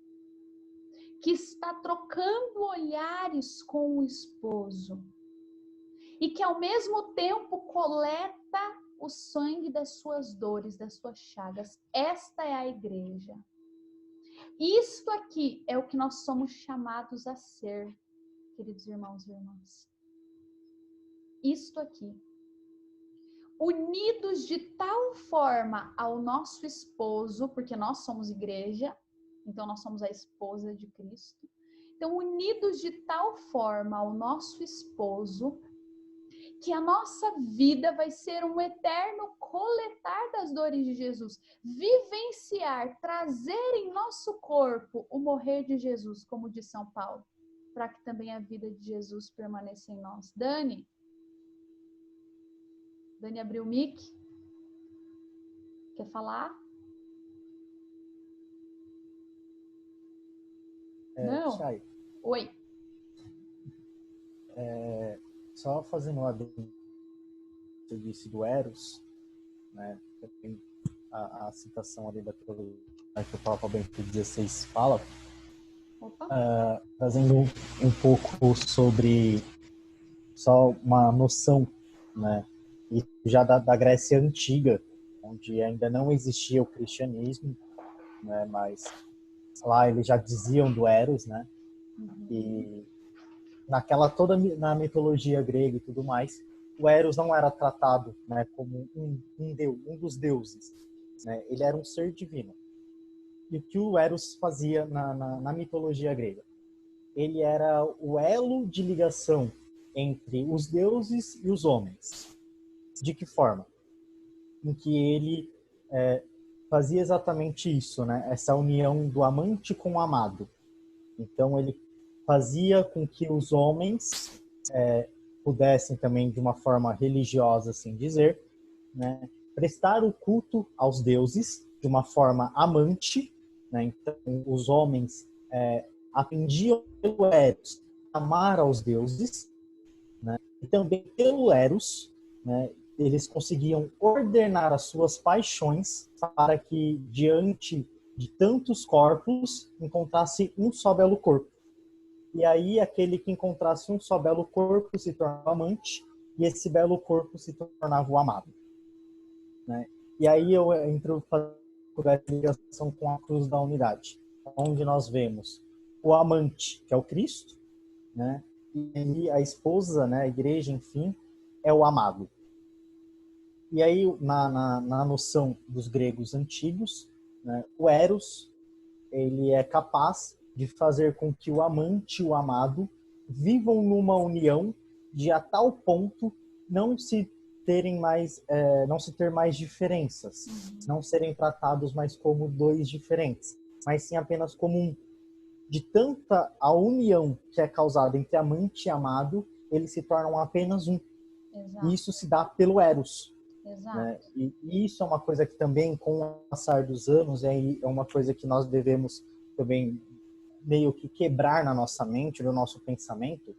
que está trocando olhares com o esposo e que ao mesmo tempo coleta o sangue das suas dores, das suas chagas. Esta é a igreja. Isto aqui é o que nós somos chamados a ser, queridos irmãos e irmãs. Isto aqui. Unidos de tal forma ao nosso esposo, porque nós somos igreja, então nós somos a esposa de Cristo. Então, unidos de tal forma ao nosso esposo, que a nossa vida vai ser um eterno coletar das dores de Jesus, vivenciar, trazer em nosso corpo o morrer de Jesus, como diz São Paulo, para que também a vida de Jesus permaneça em nós. Dani abriu o mic. Quer falar? Não? Chay, Oi. só fazendo uma adendo que eu disse do Eros, né? Tem a citação ali da teologia que o Papa Bento XVI fala, trazendo um pouco sobre só uma noção, né? E já da Grécia Antiga, onde ainda não existia o cristianismo, né? Mas lá eles já diziam do Eros, né? E toda na mitologia grega e tudo mais, o Eros não era tratado, né, como um dos deuses, né? Ele era um ser divino. E o que o Eros fazia na mitologia grega? Ele era o elo de ligação entre os deuses e os homens. De que forma? Em que ele fazia exatamente isso, né? Essa união do amante com o amado. Então ele fazia com que os homens pudessem também, de uma forma religiosa, assim dizer, né, prestar o culto aos deuses de uma forma amante, né? Então os homens atendiam pelo Eros amar aos deuses, né? E também pelo Eros, né, eles conseguiam ordenar as suas paixões para que, diante de tantos corpos, encontrasse um só belo corpo. E aí, aquele que encontrasse um só belo corpo se tornava amante, e esse belo corpo se tornava o amado, né? E aí eu entro por essa ligação com a cruz da unidade, onde nós vemos o amante, que é o Cristo, né? E a esposa, né, a igreja, enfim, é o amado. E aí, na noção dos gregos antigos, né, o Eros, ele é capaz de fazer com que o amante e o amado vivam numa união de a tal ponto não se ter mais diferenças, não serem tratados mais como dois diferentes, mas sim apenas como um. De tanta a união que é causada entre amante e amado, eles se tornam apenas um. Exato. E isso se dá pelo Eros. Exato. E isso é uma coisa que também, com o passar dos anos, é uma coisa que nós devemos também meio que quebrar na nossa mente, no nosso pensamento.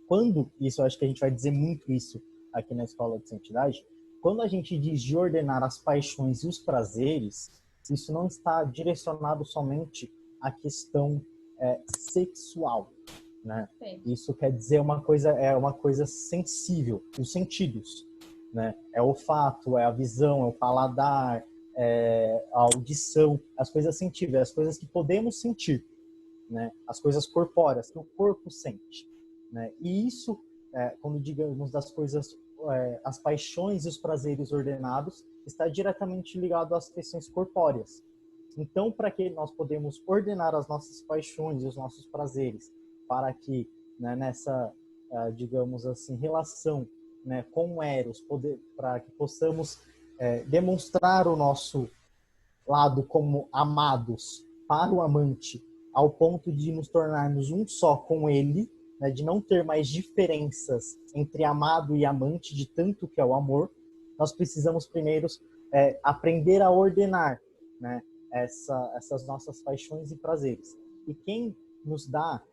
Quando, isso eu acho que a gente vai dizer muito isso aqui na Escola de Santidade, quando a gente diz de ordenar as paixões e os prazeres, isso não está direcionado somente à questão sexual, né? Isso quer dizer é uma coisa sensível, os sentidos, né? É o olfato, é a visão, é o paladar, é a audição, as coisas sensíveis, as coisas que podemos sentir, né? As coisas corpóreas que o corpo sente, né? E isso, quando digamos das coisas, as paixões e os prazeres ordenados, está diretamente ligado às questões corpóreas. Então, para que nós podemos ordenar as nossas paixões e os nossos prazeres, para que, né, nessa, digamos assim, relação, né, com o Eros, para que possamos demonstrar o nosso lado como amados para o amante, ao ponto de nos tornarmos um só com ele, né, de não ter mais diferenças entre amado e amante, de tanto que é o amor, nós precisamos primeiro aprender a ordenar, né, essas nossas paixões e prazeres. E quem nos dá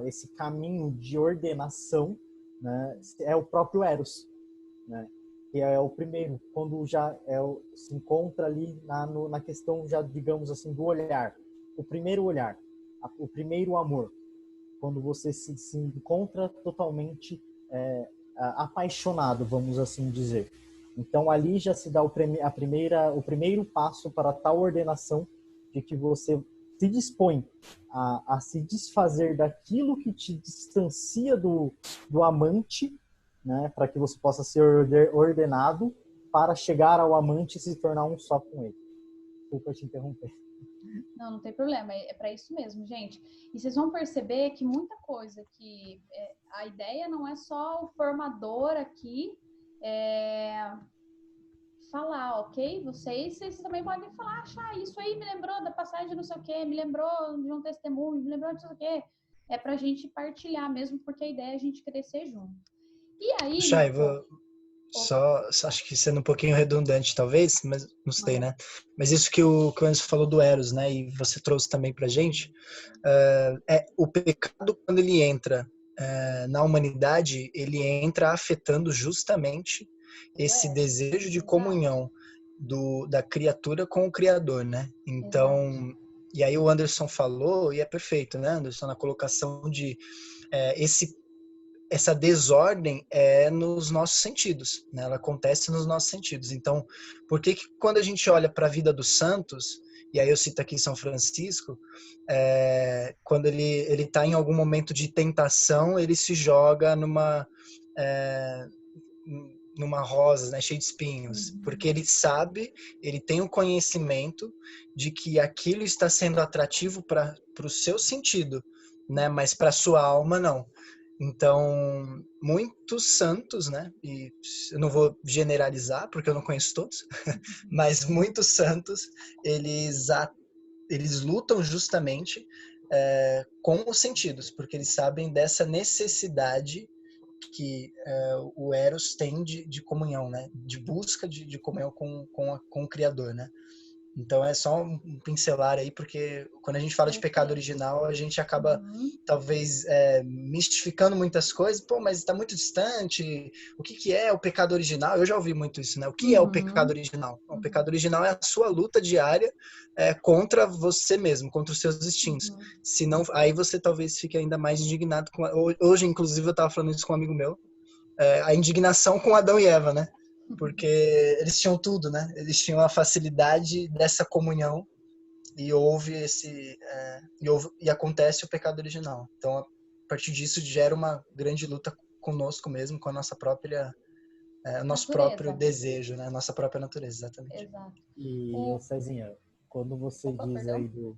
esse caminho de ordenação, né, é o próprio Eros, né? Que é o primeiro, quando já se encontra ali na questão, já digamos assim, do olhar. O primeiro olhar, o primeiro amor. Quando você se encontra totalmente apaixonado, vamos assim dizer. Então, ali já se dá o primeiro passo para tal ordenação de que você se dispõe a se desfazer daquilo que te distancia do amante, né, para que você possa ser ordenado para chegar ao amante e se tornar um só com ele. Desculpa te interromper. Não, não tem problema, é para isso mesmo, gente. E vocês vão perceber que muita coisa que a ideia não é só o formador aqui falar, ok? Vocês também podem falar, achar isso aí me lembrou da passagem de não sei o quê, me lembrou de um testemunho, me lembrou de não sei o quê. É pra gente partilhar mesmo, porque a ideia é a gente crescer junto. E aí, Chay, só acho que sendo um pouquinho redundante talvez, mas não sei, né? Mas isso que o Enzo falou do Eros, né? E você trouxe também pra gente, o pecado quando ele entra na humanidade, ele entra afetando justamente esse desejo de comunhão da criatura com o Criador, né? Então, e aí o Anderson falou, e é perfeito, né, Anderson, na colocação de essa desordem é nos nossos sentidos, né? Ela acontece nos nossos sentidos. Então, por que quando a gente olha para a vida dos santos, e aí eu cito aqui São Francisco, quando ele está em algum momento de tentação, ele se joga numa rosa, né, cheia de espinhos, porque ele sabe, ele tem o conhecimento de que aquilo está sendo atrativo para o seu sentido, né, mas para a sua alma não. Então, muitos santos, né, e eu não vou generalizar porque eu não conheço todos, mas muitos santos, eles lutam justamente com os sentidos, porque eles sabem dessa necessidade que o Eros tem de comunhão, né, de busca de comunhão com o Criador, né. Então é só um pincelar aí, porque quando a gente fala de pecado original, a gente acaba talvez mistificando muitas coisas. Pô, mas está muito distante. O que é o pecado original? Eu já ouvi muito isso, né? O que é o pecado original? O pecado original é a sua luta diária contra você mesmo, contra os seus instintos. Senão, aí você talvez fique ainda mais indignado. Hoje, inclusive, eu estava falando isso com um amigo meu. A indignação com Adão e Eva, né? Porque eles tinham tudo, né? Eles tinham a facilidade dessa comunhão e e acontece o pecado original. Então, a partir disso, gera uma grande luta conosco mesmo, com a nossa própria, nosso próprio desejo, né? A nossa própria natureza, exatamente. Exato. E, Cezinha, quando você diz perdão. aí do...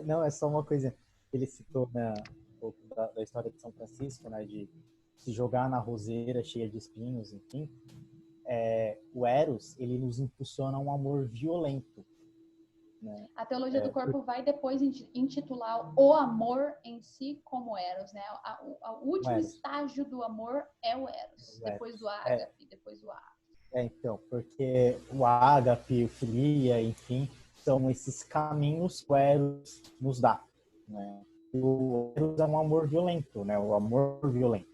Não, é só uma coisa. Ele citou, né, um pouco da história de São Francisco, né, de se jogar na roseira cheia de espinhos, enfim. O Eros, ele nos impulsiona um amor violento, né? A teologia do corpo vai depois intitular o amor em si como Eros, né? O último estágio do amor é o Eros, depois do ágape, depois do ágape. Então, porque o ágape, o filia, enfim, são esses caminhos que o Eros nos dá, né? O Eros é um amor violento, né? O amor violento.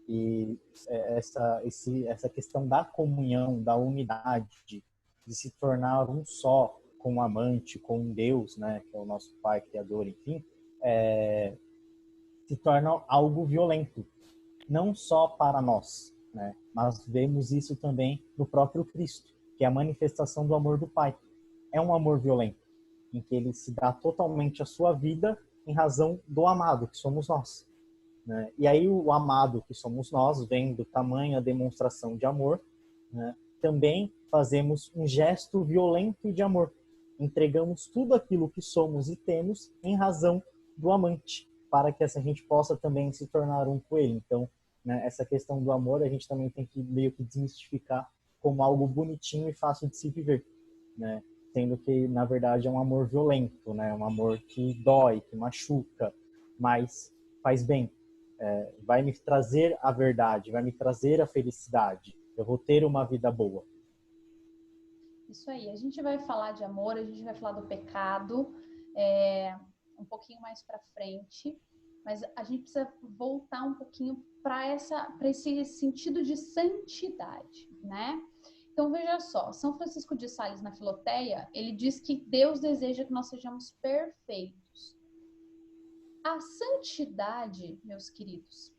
E essa questão da comunhão, da unidade, de se tornar um só com o amante, com Deus, né? Que é o nosso Pai Criador, enfim, se torna algo violento, não só para nós, né? Mas vemos isso também no próprio Cristo, que é a manifestação do amor do Pai. É um amor violento, em que ele se dá totalmente a sua vida em razão do amado, que somos nós, né? E aí o amado, que somos nós, vendo tamanha demonstração de amor, né? Também fazemos um gesto violento de amor. Entregamos tudo aquilo que somos e temos em razão do amante, para que essa gente possa também se tornar um com ele. Então, né, essa questão do amor a gente também tem que meio que desmistificar como algo bonitinho e fácil de se viver, né? Sendo que, na verdade, é um amor violento, né? Um amor que dói, que machuca, mas faz bem. Vai me trazer a verdade, vai me trazer a felicidade. Eu vou ter uma vida boa. Isso aí. A gente vai falar de amor, a gente vai falar do pecado um pouquinho mais para frente, mas a gente precisa voltar um pouquinho para esse sentido de santidade, né? Então, veja só, São Francisco de Sales, na Filoteia, ele diz que Deus deseja que nós sejamos perfeitos. A santidade, meus queridos,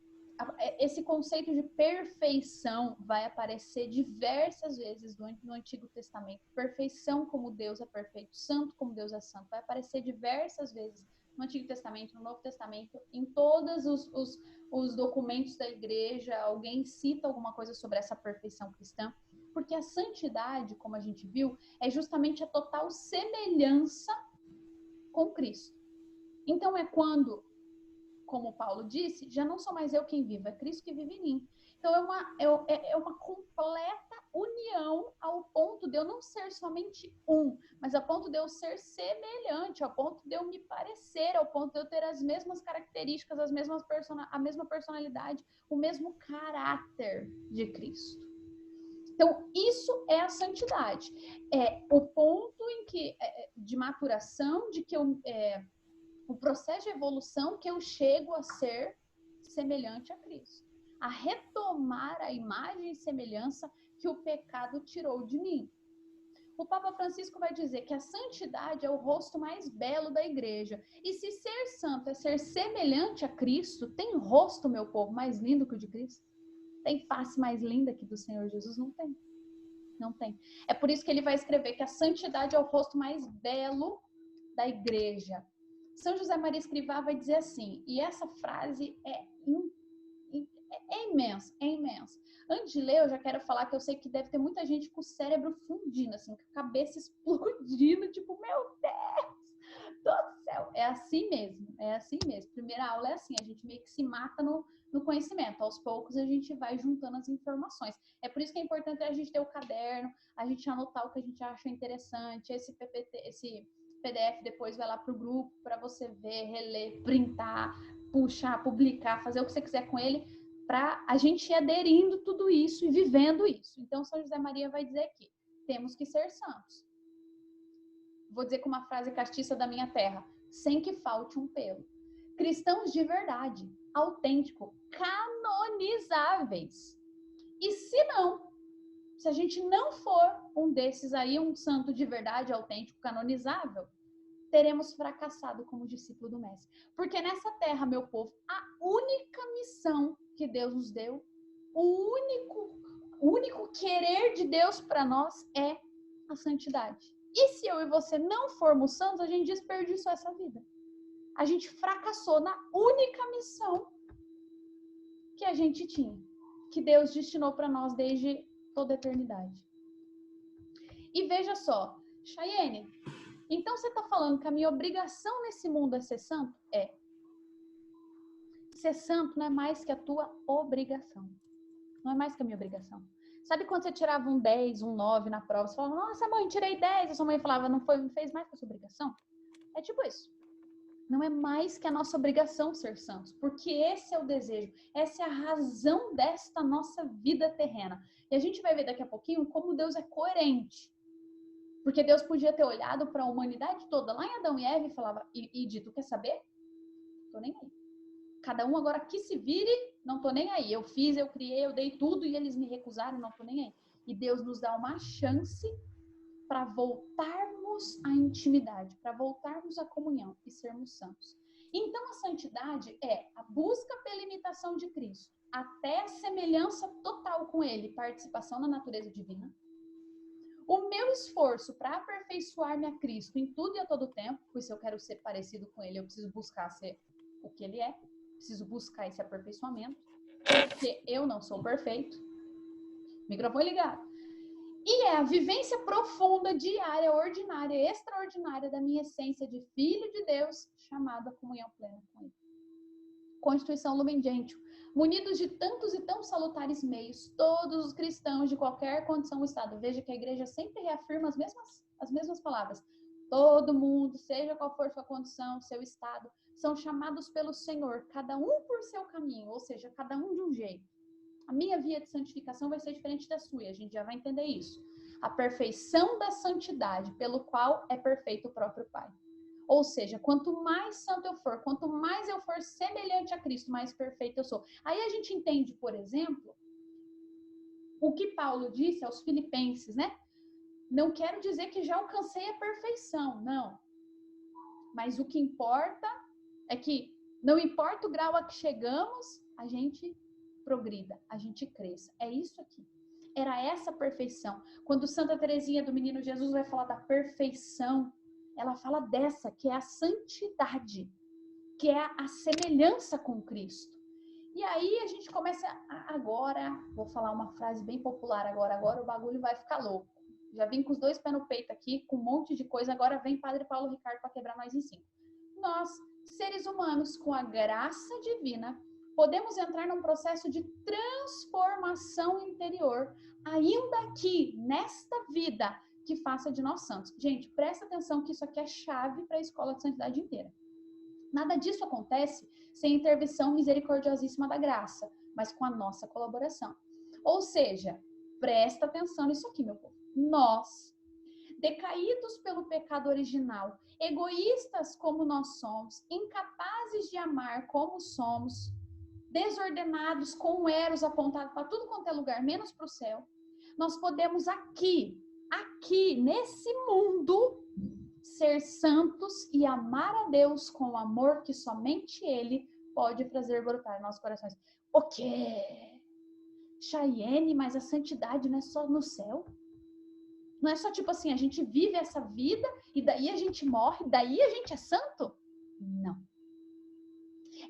esse conceito de perfeição vai aparecer diversas vezes no Antigo Testamento. Perfeição como Deus é perfeito, santo como Deus é santo, vai aparecer diversas vezes no Antigo Testamento, no Novo Testamento, em todos os documentos da igreja, alguém cita alguma coisa sobre essa perfeição cristã, porque a santidade, como a gente viu, é justamente a total semelhança com Cristo. Então é quando, como Paulo disse, já não sou mais eu quem vivo, é Cristo que vive em mim. Então é uma completa união ao ponto de eu não ser somente mas ao ponto de eu ser semelhante, ao ponto de eu me parecer, ao ponto de eu ter as mesmas características, a mesma personalidade, o mesmo caráter de Cristo. Então, isso é a santidade. É o ponto em que, de maturação, de que o processo de evolução que eu chego a ser semelhante a Cristo. A retomar a imagem e semelhança que o pecado tirou de mim. O Papa Francisco vai dizer que a santidade é o rosto mais belo da igreja. E se ser santo é ser semelhante a Cristo, tem rosto, meu povo, mais lindo que o de Cristo? Tem face mais linda que do Senhor Jesus? Não tem. Não tem. É por isso que ele vai escrever que a santidade é o rosto mais belo da igreja. São José Maria Escrivá vai dizer assim, e essa frase é imensa, é imensa. Antes de ler, eu já quero falar que eu sei que deve ter muita gente com o cérebro fundindo, assim, com a cabeça explodindo, tipo, meu Deus do céu. É assim mesmo, é assim mesmo. Primeira aula é assim, a gente meio que se mata no conhecimento. Aos poucos a gente vai juntando as informações. É por isso que é importante a gente ter o caderno, a gente anotar o que a gente acha interessante, esse PDF depois vai lá pro grupo para você ver, reler, printar, puxar, publicar, fazer o que você quiser com ele, para a gente ir aderindo tudo isso e vivendo isso. Então, São José Maria vai dizer aqui, temos que ser santos. Vou dizer com uma frase castiça da minha terra, sem que falte um pelo. Cristãos de verdade, autêntico, canonizáveis. E se não, se a gente não for um desses aí, um santo de verdade, autêntico, canonizável, teremos fracassado como discípulo do Mestre. Porque nessa terra, meu povo, a única missão que Deus nos deu, o único querer de Deus para nós é a santidade. E se eu e você não formos santos, a gente desperdiçou essa vida. A gente fracassou na única missão que a gente tinha, que Deus destinou para nós desde toda a eternidade. E veja só, Chayene, então você está falando que a minha obrigação nesse mundo é ser santo? É. Ser santo não é mais que a tua obrigação. Não é mais que a minha obrigação. Sabe quando você tirava um 10, um 9 na prova, você falava, nossa mãe, tirei 10. A sua mãe falava, não fez mais que a sua obrigação? É tipo isso. Não é mais que a nossa obrigação ser santos, porque esse é o desejo, essa é a razão desta nossa vida terrena. E a gente vai ver daqui a pouquinho como Deus é coerente. Porque Deus podia ter olhado para a humanidade toda, lá em Adão e Eva, e falava, e dito, quer saber? Tô nem aí. Cada um agora que se vire, não tô nem aí. Eu fiz, eu criei, eu dei tudo e eles me recusaram, não tô nem aí. E Deus nos dá uma chance para voltarmos à intimidade, para voltarmos à comunhão e sermos santos. Então a santidade é a busca pela imitação de Cristo, até a semelhança total com Ele, participação na natureza divina. O meu esforço para aperfeiçoar-me a Cristo em tudo e a todo tempo, pois se eu quero ser parecido com Ele, eu preciso buscar ser o que Ele é, preciso buscar esse aperfeiçoamento, porque eu não sou perfeito. Microfone ligado. E é a vivência profunda, diária, ordinária, extraordinária da minha essência de filho de Deus, chamada comunhão plena com Ele. Constituição Lumen Gentium. Munidos de tantos e tão salutares meios, todos os cristãos de qualquer condição ou estado. Veja que a igreja sempre reafirma as mesmas palavras. Todo mundo, seja qual for sua condição, seu estado, são chamados pelo Senhor, cada um por seu caminho, ou seja, cada um de um jeito. A minha via de santificação vai ser diferente da sua, e a gente já vai entender isso. A perfeição da santidade, pelo qual é perfeito o próprio Pai. Ou seja, quanto mais santo eu for, quanto mais eu for semelhante a Cristo, mais perfeito eu sou. Aí a gente entende, por exemplo, o que Paulo disse aos Filipenses, né? Não quero dizer que já alcancei a perfeição, não. Mas o que importa é que, não importa o grau a que chegamos, a gente progrida, a gente cresça. É isso aqui. Era essa perfeição. Quando Santa Teresinha do Menino Jesus vai falar da perfeição, ela fala dessa, que é a santidade, que é a semelhança com Cristo. E aí a gente começa agora, vou falar uma frase bem popular agora o bagulho vai ficar louco. Já vim com os dois pés no peito aqui, com um monte de coisa, agora vem Padre Paulo Ricardo para quebrar nós em 5. Nós, seres humanos, com a graça divina, podemos entrar num processo de transformação interior, ainda que nesta vida que faça de nós santos. Gente, presta atenção que isso aqui é chave para a escola de santidade inteira. Nada disso acontece sem a intervenção misericordiosíssima da graça, mas com a nossa colaboração. Ou seja, presta atenção nisso aqui, meu povo. Nós, decaídos pelo pecado original, egoístas como nós somos, incapazes de amar como somos, desordenados, com o eros apontado para tudo quanto é lugar, menos para o céu, nós podemos aqui, nesse mundo, ser santos e amar a Deus com o amor que somente Ele pode fazer brotar em nossos corações. O quê? Chayenne, mas a santidade não é só no céu? Não é só tipo assim, a gente vive essa vida e daí a gente morre, daí a gente é santo? Não.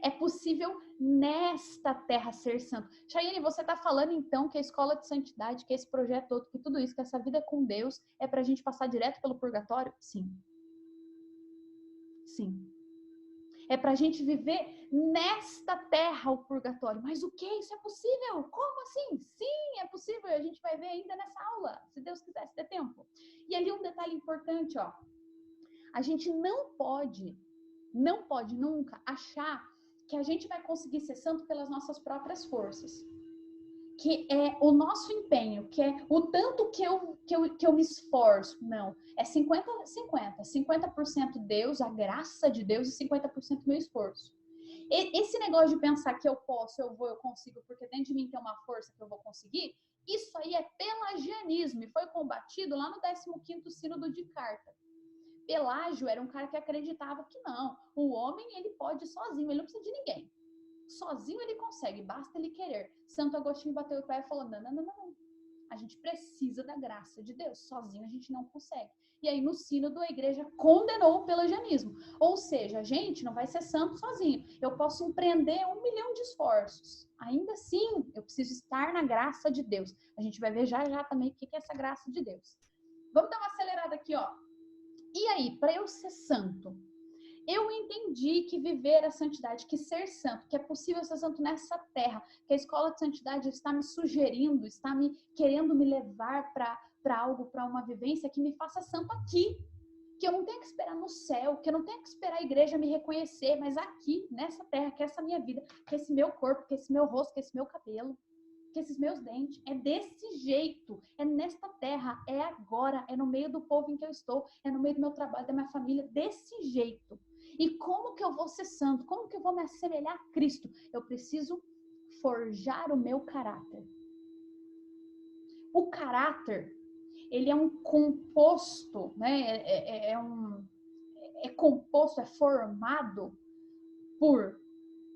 É possível nesta terra ser santo. Chayenne, você está falando então que a escola de santidade, que esse projeto todo, que tudo isso, que essa vida com Deus é para a gente passar direto pelo purgatório? Sim. Sim. É para a gente viver nesta terra o purgatório. Mas o que? Isso é possível? Como assim? Sim, é possível. A gente vai ver ainda nessa aula, se Deus quiser, se der tempo. E ali um detalhe importante, ó. A gente não pode nunca achar que a gente vai conseguir ser santo pelas nossas próprias forças. Que é o nosso empenho, que é o tanto que eu me esforço. Não, é 50-50. 50% Deus, a graça de Deus, e 50% meu esforço. Esse negócio de pensar que eu posso, eu vou, eu consigo, porque dentro de mim tem uma força que eu vou conseguir, isso aí é pelagianismo e foi combatido lá no 15º Sínodo de Carta. Pelágio era um cara que acreditava que não, o homem ele pode sozinho, ele não precisa de ninguém. Sozinho ele consegue, basta ele querer. Santo Agostinho bateu o pé e falou, não. A gente precisa da graça de Deus, sozinho a gente não consegue. E aí no sínodo a igreja condenou o pelagianismo. Ou seja, a gente não vai ser santo sozinho. Eu posso empreender 1 milhão de esforços. Ainda assim, eu preciso estar na graça de Deus. A gente vai ver já também o que é essa graça de Deus. Vamos dar uma acelerada aqui, ó. E aí, para eu ser santo, eu entendi que viver a santidade, que ser santo, que é possível ser santo nessa terra, que a escola de santidade está me sugerindo, está me querendo me levar para algo, para uma vivência que me faça santo aqui. que eu não tenho que esperar no céu, que eu não tenho que esperar a igreja me reconhecer, mas aqui, nessa terra, que essa minha vida, que esse meu corpo, que esse meu rosto, que esse meu cabelo, que esses meus dentes, é desse jeito, é nesta terra, é agora, é no meio do povo em que eu estou, é no meio do meu trabalho, da minha família, desse jeito. E como que eu vou ser santo? Como que eu vou me assemelhar a Cristo? Eu preciso forjar o meu caráter. O caráter, ele é um composto, né? É composto, é formado por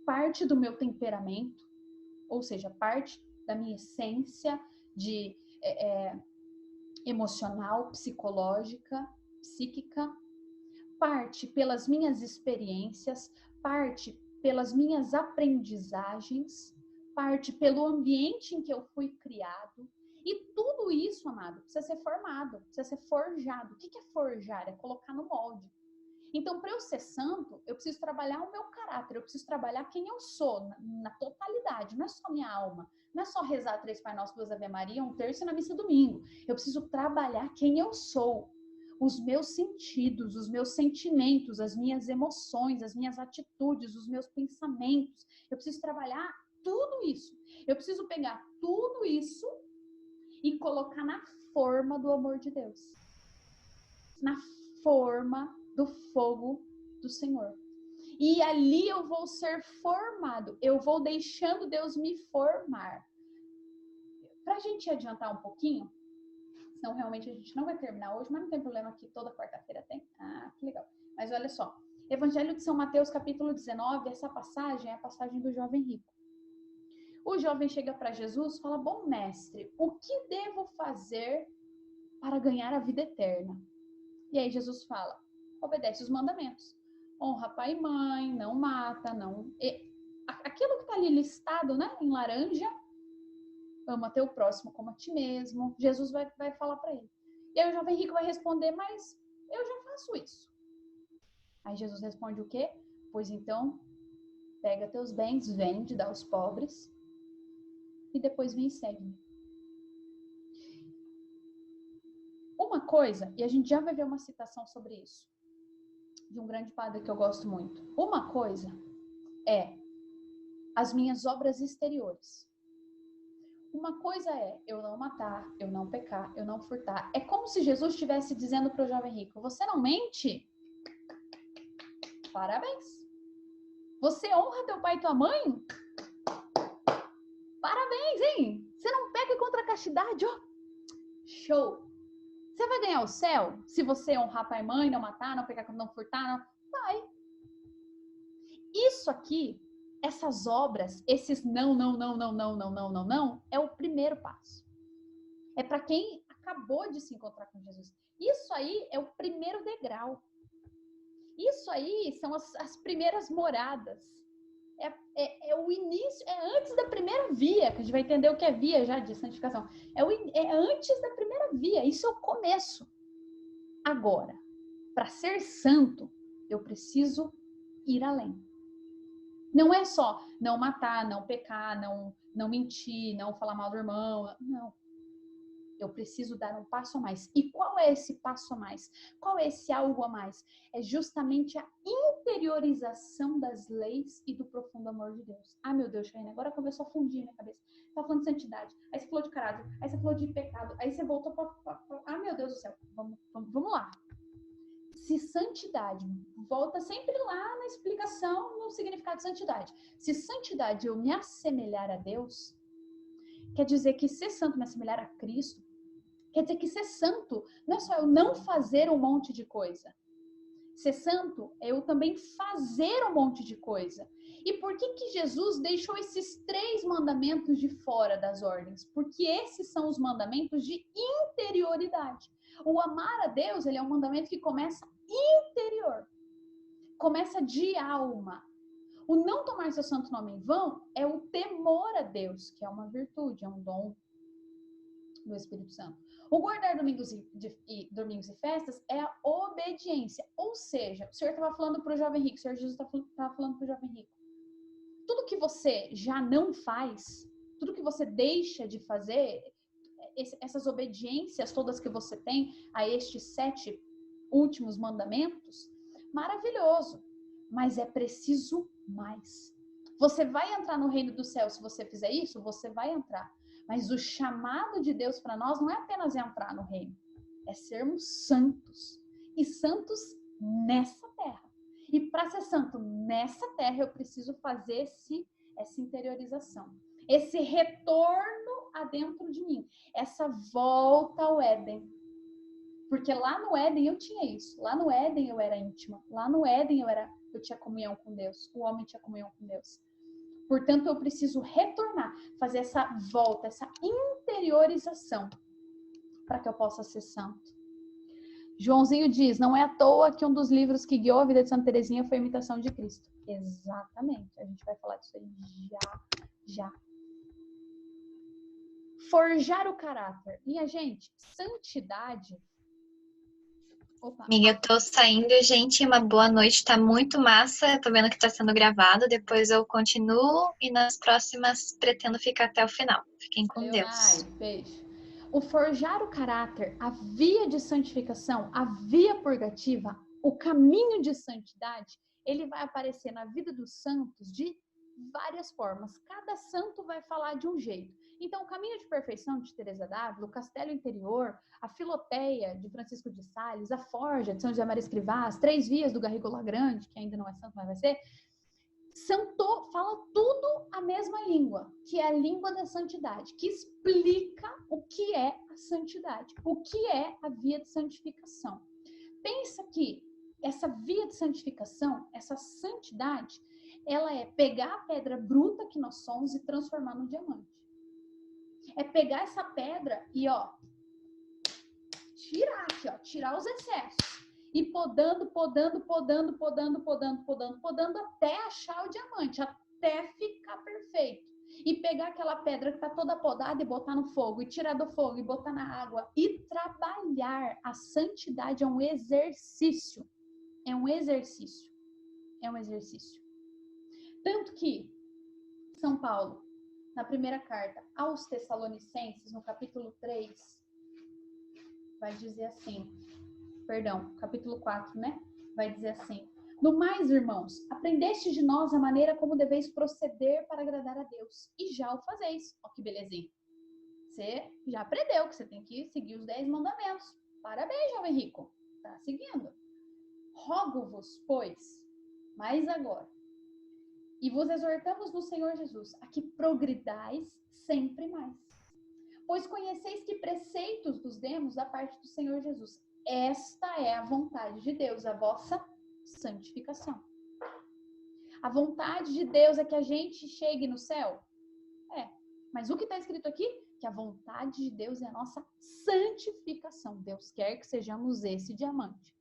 parte do meu temperamento, ou seja, parte da minha essência de emocional, psicológica, psíquica, parte pelas minhas experiências, parte pelas minhas aprendizagens, parte pelo ambiente em que eu fui criado. E tudo isso, amado, precisa ser formado, precisa ser forjado. O que é forjar? É colocar no molde. Então, para eu ser santo, eu preciso trabalhar o meu caráter, eu preciso trabalhar quem eu sou, na totalidade, não é só minha alma, não é só rezar 3 Pai Nosso, 2 Ave Maria, 1 terço na missa domingo. Eu preciso trabalhar quem eu sou, os meus sentidos, os meus sentimentos, as minhas emoções, as minhas atitudes, os meus pensamentos. Eu preciso trabalhar tudo isso. Eu preciso pegar tudo isso e colocar na forma do amor de Deus. Na forma do fogo do Senhor. E ali eu vou ser formado. Eu vou deixando Deus me formar. Para a gente adiantar um pouquinho, senão realmente a gente não vai terminar hoje, mas não tem problema que toda quarta-feira tem. Ah, que legal. Mas olha só. Evangelho de São Mateus, capítulo 19, essa passagem é a passagem do jovem rico. O jovem chega para Jesus e fala: bom mestre, o que devo fazer para ganhar a vida eterna? E aí Jesus fala: obedece os mandamentos. Honra pai e mãe, não mata, não... Aquilo que está ali listado, né, em laranja, ama teu próximo como a ti mesmo. Jesus vai falar para ele. E aí o jovem rico vai responder: mas eu já faço isso. Aí Jesus responde o quê? Pois então, pega teus bens, vende, dá aos pobres, e depois vem e segue-me. Uma coisa, e a gente já vai ver uma citação sobre isso, de um grande padre que eu gosto muito. Uma coisa é as minhas obras exteriores. Uma coisa é eu não matar, eu não pecar, eu não furtar. É como se Jesus estivesse dizendo para o jovem rico: você não mente? Parabéns. Você honra teu pai e tua mãe? Parabéns, hein? Você não peca contra a castidade, ó. Show. Você vai ganhar o céu se você honrar pai e mãe, não matar, não pecar, não furtar, não... Vai. Isso aqui, essas obras, esses não, é o primeiro passo. É para quem acabou de se encontrar com Jesus. Isso aí é o primeiro degrau. Isso aí são as primeiras moradas. É o início, é antes da primeira via, que a gente vai entender o que é via já de santificação. É antes da primeira via, isso é o começo. Agora, para ser santo, eu preciso ir além. Não é só não matar, não pecar, não mentir, não falar mal do irmão. Não. Eu preciso dar um passo a mais. E qual é esse passo a mais? Qual é esse algo a mais? É justamente a interiorização das leis e do profundo amor de Deus. Ah, meu Deus, Shaina, agora começou a fundir minha cabeça. Você tá falando de santidade, aí você falou de caráter, aí você falou de pecado, aí você voltou para... Ah, meu Deus do céu. Vamos lá. Se santidade, volta sempre lá na explicação, no significado de santidade. Se santidade eu me assemelhar a Deus, quer dizer que ser santo me assemelhar a Cristo, quer dizer que ser santo não é só eu não fazer um monte de coisa. Ser santo é eu também fazer um monte de coisa. E por que Jesus deixou esses 3 mandamentos de fora das ordens? Porque esses são os mandamentos de interioridade. O amar a Deus, ele é um mandamento que começa interior. Começa de alma. O não tomar seu santo nome em vão é o temor a Deus, que é uma virtude, é um dom do Espírito Santo. O guardar domingos e festas é a obediência. Ou seja, o Senhor estava falando para o jovem rico, o Senhor Jesus estava falando para o jovem rico. Tudo que você já não faz, tudo que você deixa de fazer, essas obediências todas que você tem a estes 7 últimos mandamentos, maravilhoso, mas é preciso mais. Você vai entrar no reino do céu se você fizer isso, você vai entrar. Mas o chamado de Deus para nós não é apenas entrar no reino, é sermos santos. E santos nessa terra. E para ser santo nessa terra, eu preciso fazer essa interiorização. Esse retorno adentro de mim. Essa volta ao Éden. Porque lá no Éden eu tinha isso. Lá no Éden eu era íntima. Lá no Éden eu tinha comunhão com Deus. O homem tinha comunhão com Deus. Portanto, eu preciso retornar, fazer essa volta, essa interiorização, para que eu possa ser santo. Joãozinho diz, não é à toa que um dos livros que guiou a vida de Santa Teresinha foi a Imitação de Cristo. Exatamente, a gente vai falar disso aí já. Forjar o caráter. Minha gente, santidade... Opa. Amiga, eu tô saindo, gente. Uma boa noite, tá muito massa. Eu tô vendo que tá sendo gravado. Depois eu continuo e nas próximas pretendo ficar até o final. Fiquem com Deus. Beijo. O forjar o caráter, a via de santificação, a via purgativa, o caminho de santidade, ele vai aparecer na vida dos santos de várias formas. Cada santo vai falar de um jeito. Então, o caminho de perfeição de Teresa d'Ávila, o castelo interior, a filoteia de Francisco de Sales, a forja de São José Maria Escrivá, as 3 vias do Garrigou Lagrange, que ainda não é santo, mas vai ser, fala tudo a mesma língua, que é a língua da santidade, que explica o que é a santidade, o que é a via de santificação. Pensa que essa via de santificação, essa santidade, ela é pegar a pedra bruta que nós somos e transformar no diamante. É pegar essa pedra e, tirar os excessos. E podando até achar o diamante, até ficar perfeito. E pegar aquela pedra que está toda podada e botar no fogo, e tirar do fogo e botar na água. E trabalhar. A santidade é um exercício. É um exercício. Tanto que São Paulo, na primeira carta aos Tessalonicenses, no capítulo 3, vai dizer assim, capítulo 4, né? Vai dizer assim, no mais, irmãos, aprendeste de nós a maneira como deveis proceder para agradar a Deus, e já o fazeis. Ó que belezinha. Você já aprendeu que você tem que seguir os 10 mandamentos. Parabéns, jovem rico. Tá seguindo. Rogo-vos, pois, mais agora, e vos exortamos no Senhor Jesus, a que progridais sempre mais. Pois conheceis que preceitos vos demos da parte do Senhor Jesus. Esta é a vontade de Deus, a vossa santificação. A vontade de Deus é que a gente chegue no céu? Mas o que está escrito aqui? Que a vontade de Deus é a nossa santificação. Deus quer que sejamos esse diamante.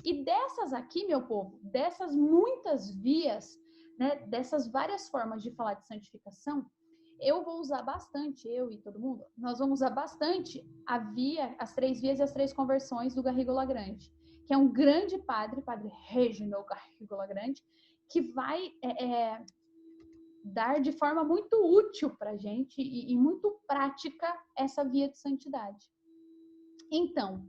E dessas aqui, meu povo, dessas muitas vias, né, dessas várias formas de falar de santificação, eu vou usar bastante, eu e todo mundo, nós vamos usar bastante as 3 vias e as 3 conversões do Garrigou Lagrange, que é um grande padre Reginald Garrigou Lagrange, que vai dar de forma muito útil para a gente e muito prática essa via de santidade. Então,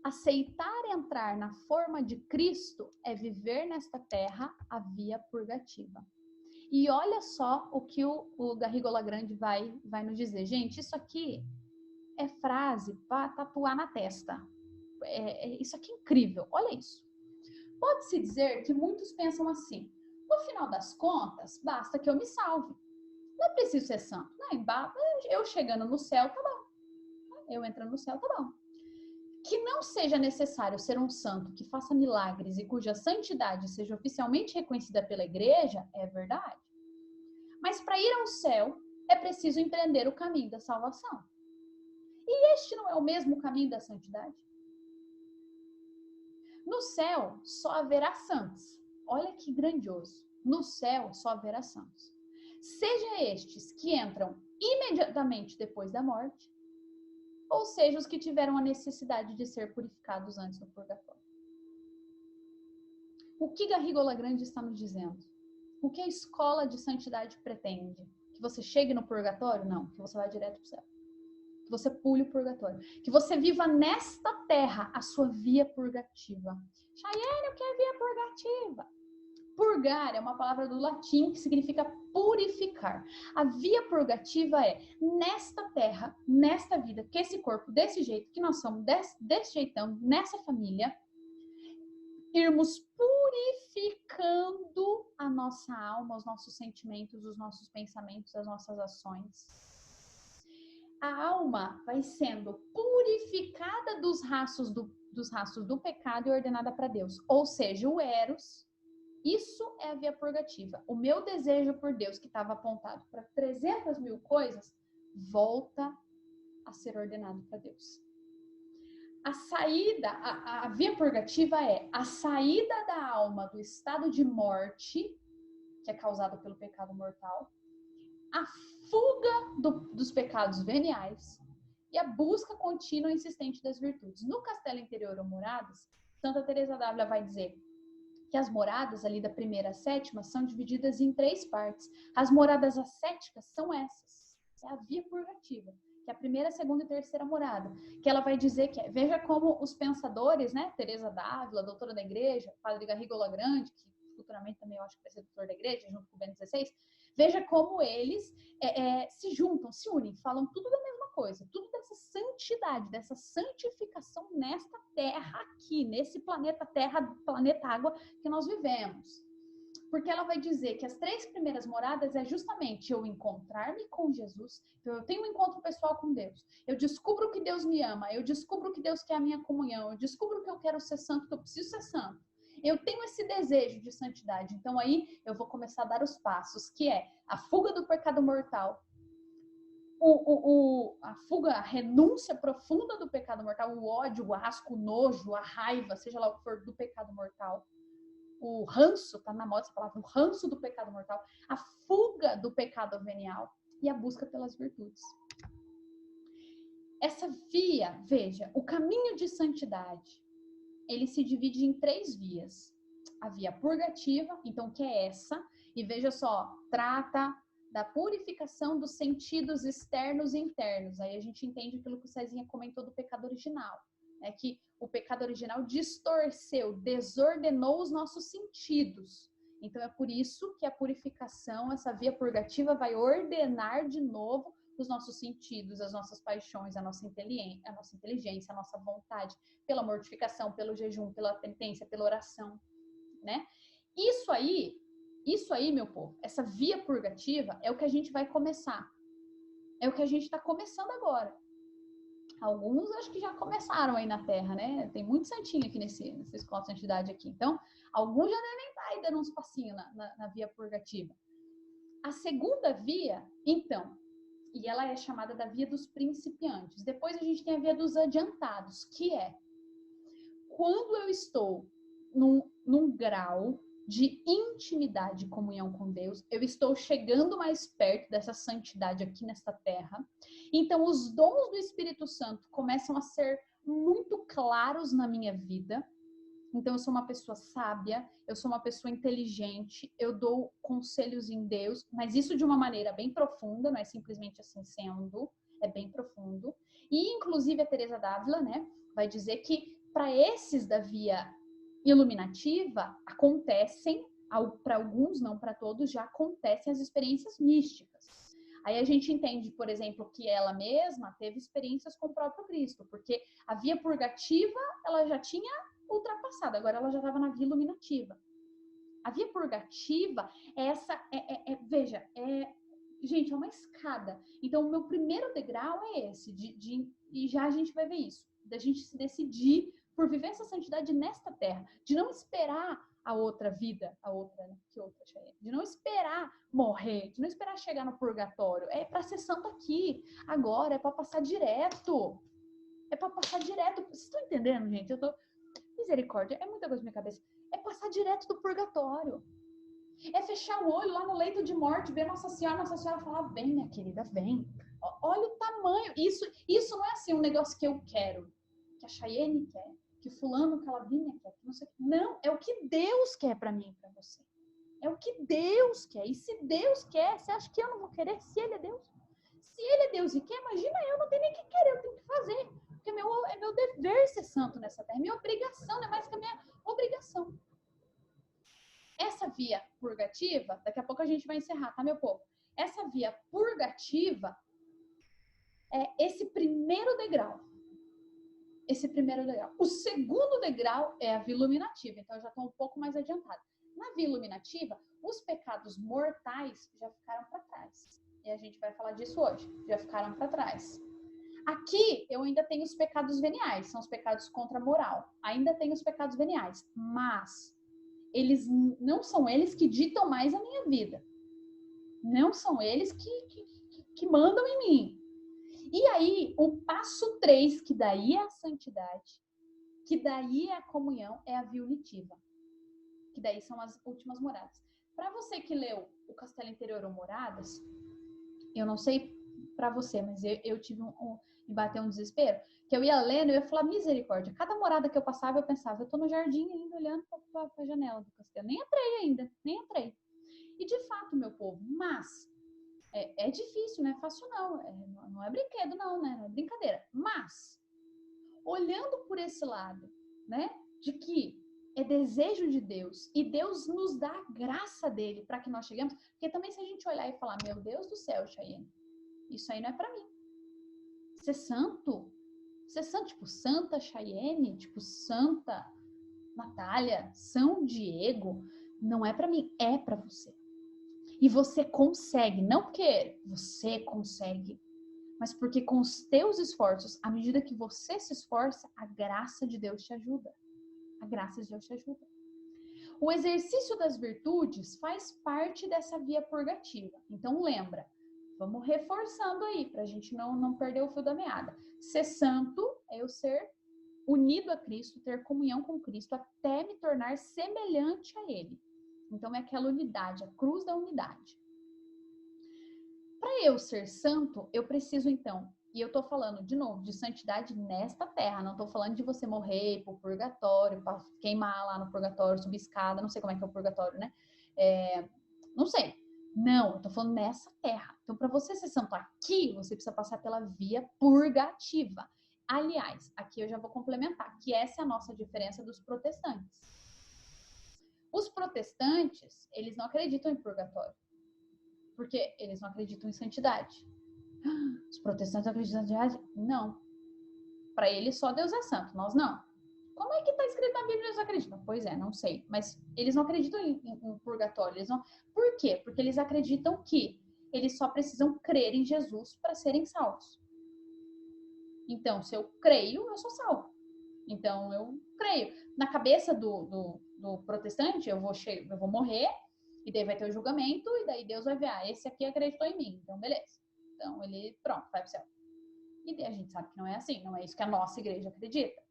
aceitar entrar na forma de Cristo é viver nesta terra a via purgativa. E olha só o que o Garrigou Lagrange vai nos dizer. Gente, isso aqui é frase para tatuar na testa. Isso aqui é incrível, olha isso. Pode-se dizer que muitos pensam assim, no final das contas, basta que eu me salve. Não preciso ser santo. Eu chegando no céu, tá bom. Eu entrando no céu, tá bom. Que não seja necessário ser um santo que faça milagres e cuja santidade seja oficialmente reconhecida pela igreja, é verdade. Mas para ir ao céu, é preciso empreender o caminho da salvação. E este não é o mesmo caminho da santidade? No céu, só haverá santos. Olha que grandioso. No céu, só haverá santos. Seja estes que entram imediatamente depois da morte, ou seja, os que tiveram a necessidade de ser purificados antes do purgatório. O que Garrigou Lagrange está nos dizendo? O que a escola de santidade pretende? Que você chegue no purgatório? Não, que você vá direto para o céu. que você pule o purgatório, que você viva nesta terra a sua via purgativa. Chayane, o que é via purgativa? Purgar é uma palavra do latim que significa purificar. A via purgativa é nesta terra, nesta vida, que esse corpo, desse jeito que nós somos, desse jeitão, nessa família, irmos purificando a nossa alma, os nossos sentimentos, os nossos pensamentos, as nossas ações. A alma vai sendo purificada dos rastros do pecado e ordenada para Deus. Ou seja, o Eros, isso é a via purgativa. O meu desejo por Deus, que estava apontado para 300 mil coisas, volta a ser ordenado para Deus. A saída, a via purgativa é a saída da alma do estado de morte, que é causado pelo pecado mortal, a fuga dos pecados veniais e a busca contínua e insistente das virtudes. No Castelo Interior ou Moradas, Santa Teresa d'Ávila vai dizer que as moradas ali da primeira à sétima são divididas em 3 partes. As moradas ascéticas são essas. É a via purgativa, que é a primeira, segunda e terceira morada. Que ela vai dizer que veja como os pensadores, né? Teresa d'Ávila, doutora da igreja, Padre Garrigola Grande, que futuramente também eu acho que vai ser doutor da igreja, junto com o Bento XVI, veja como eles se juntam, se unem, falam tudo da mesma coisa, tudo dessa santidade, dessa santificação nesta terra aqui, nesse planeta Terra, planeta Água que nós vivemos. Porque ela vai dizer que as 3 primeiras moradas é justamente eu encontrar-me com Jesus, então eu tenho um encontro pessoal com Deus, eu descubro que Deus me ama, eu descubro que Deus quer a minha comunhão, eu descubro que eu quero ser santo, que eu preciso ser santo. Eu tenho esse desejo de santidade, então aí eu vou começar a dar os passos, que é a fuga do pecado mortal, a fuga, a renúncia profunda do pecado mortal, o ódio, o asco, o nojo, a raiva, seja lá o que for, do pecado mortal, o ranço, tá na moda essa palavra, o ranço do pecado mortal, a fuga do pecado venial e a busca pelas virtudes. Essa via, veja, o caminho de santidade, ele se divide em 3 vias. A via purgativa, então, que é essa, e veja só, trata da purificação dos sentidos externos e internos. Aí a gente entende aquilo que o Cezinha comentou do pecado original, né? Que o pecado original distorceu, desordenou os nossos sentidos. Então é por isso que a purificação, essa via purgativa, vai ordenar de novo os nossos sentidos, as nossas paixões, a nossa inteligência, a nossa vontade, pela mortificação, pelo jejum, pela penitência, pela oração, né? Isso aí, meu povo, essa via purgativa é o que a gente vai começar. É o que a gente está começando agora. Alguns acho que já começaram aí na Terra, né? Tem muito santinho aqui nessa escola de santidade aqui. Então, alguns já devem estar aí dando uns passinhos na via purgativa. A segunda via, então, e ela é chamada da via dos principiantes. Depois a gente tem a via dos adiantados, que é quando eu estou num grau de intimidade e comunhão com Deus, eu estou chegando mais perto dessa santidade aqui nesta terra. Então, os dons do Espírito Santo começam a ser muito claros na minha vida. Então, eu sou uma pessoa sábia, eu sou uma pessoa inteligente, eu dou conselhos em Deus, mas isso de uma maneira bem profunda, não é simplesmente assim sendo, é bem profundo. E, inclusive, a Teresa d'Ávila, né, vai dizer que para esses da via iluminativa, acontecem, para alguns, não para todos, já acontecem as experiências místicas. Aí a gente entende, por exemplo, que ela mesma teve experiências com o próprio Cristo, porque a via purgativa, ela já tinha ultrapassado, agora ela já estava na via iluminativa. A via purgativa é essa, veja, gente, é uma escada. Então, o meu primeiro degrau é esse, e já a gente vai ver isso, da gente se decidir por viver essa santidade nesta terra, de não esperar a outra vida, de não esperar morrer, de não esperar chegar no purgatório. É para ser santo aqui, agora, é para passar direto. É para passar direto. Vocês estão entendendo, gente? Misericórdia, é muita coisa na minha cabeça. É passar direto do purgatório. É fechar o olho lá no leito de morte, ver Nossa Senhora falar, vem, minha querida, vem. Olha o tamanho. Isso não é assim um negócio que eu quero, que a Chayane quer, que fulano, Calabrinha quer, que não sei o que. Não, é o que Deus quer para mim e para você. É o que Deus quer. E se Deus quer, você acha que eu não vou querer? Se Ele é Deus. Se ele é Deus e quer, imagina eu, não tenho nem que querer, eu tenho que fazer. Porque é meu dever ser santo nessa terra, é minha obrigação, não é mais que a minha obrigação. Essa via purgativa, daqui a pouco a gente vai encerrar, tá, meu povo? Essa via purgativa é esse primeiro degrau. Esse primeiro degrau. O segundo degrau é a via iluminativa, então eu já estou um pouco mais adiantada. Na via iluminativa, os pecados mortais já ficaram para trás. E a gente vai falar disso hoje. Já ficaram para trás. Aqui eu ainda tenho os pecados veniais, são os pecados contra a moral. Ainda tenho os pecados veniais, mas eles não são eles que ditam mais a minha vida. Não são eles que mandam em mim. E aí, o passo 3, que daí é a santidade, que daí é a comunhão, é a via unitiva. Que daí são as últimas moradas. Para você que leu o Castelo Interior ou Moradas, eu não sei para você, mas eu tive me bateu um desespero, que eu ia lendo e eu ia falar, misericórdia. Cada morada que eu passava, eu pensava, eu tô no jardim ainda, olhando para a janela do castelo. Nem entrei ainda, nem entrei. E de fato, meu povo, mas é difícil, não é fácil não. Não é brinquedo não, né? Não é brincadeira. Mas, olhando por esse lado, né? De que é desejo de Deus e Deus nos dá a graça dele para que nós cheguemos. Porque também se a gente olhar e falar, meu Deus do céu, Chayenne, isso aí não é para mim. Ser santo, tipo Santa Chayenne, tipo Santa Natália, São Diego, não é para mim, é para você. E você consegue, não porque você consegue, mas porque com os teus esforços, à medida que você se esforça, a graça de Deus te ajuda. A graça de Deus te ajuda. O exercício das virtudes faz parte dessa via purgativa. Então lembra, vamos reforçando aí, para a gente não perder o fio da meada. Ser santo é eu ser unido a Cristo, ter comunhão com Cristo, até me tornar semelhante a Ele. Então é aquela unidade, a cruz da unidade. Para eu ser santo, eu preciso então, e eu tô falando de novo de santidade nesta terra, não tô falando de você morrer ir pro purgatório, para queimar lá no purgatório, subir escada, não sei como é que é o purgatório, né? Não sei. Não, eu tô falando nessa terra. Então, para você ser santo aqui, você precisa passar pela via purgativa. Aliás, aqui eu já vou complementar, que essa é a nossa diferença dos protestantes. Os protestantes, eles não acreditam em purgatório, porque eles não acreditam em santidade. Os protestantes acreditam em santidade? Não. Para eles só Deus é santo, nós não. Como é que está escrito na Bíblia que eles acreditam? Pois é, não sei. Mas eles não acreditam em purgatório. Eles não... Por quê? Porque eles acreditam que eles só precisam crer em Jesus para serem salvos. Então, se eu creio, eu sou salvo. Então, eu creio. Na cabeça do protestante, eu vou morrer, e daí vai ter o julgamento, e daí Deus vai ver, esse aqui acreditou em mim. Então, beleza. Então, ele, pronto, vai pro céu. E daí a gente sabe que não é assim. Não é isso que a nossa igreja acredita.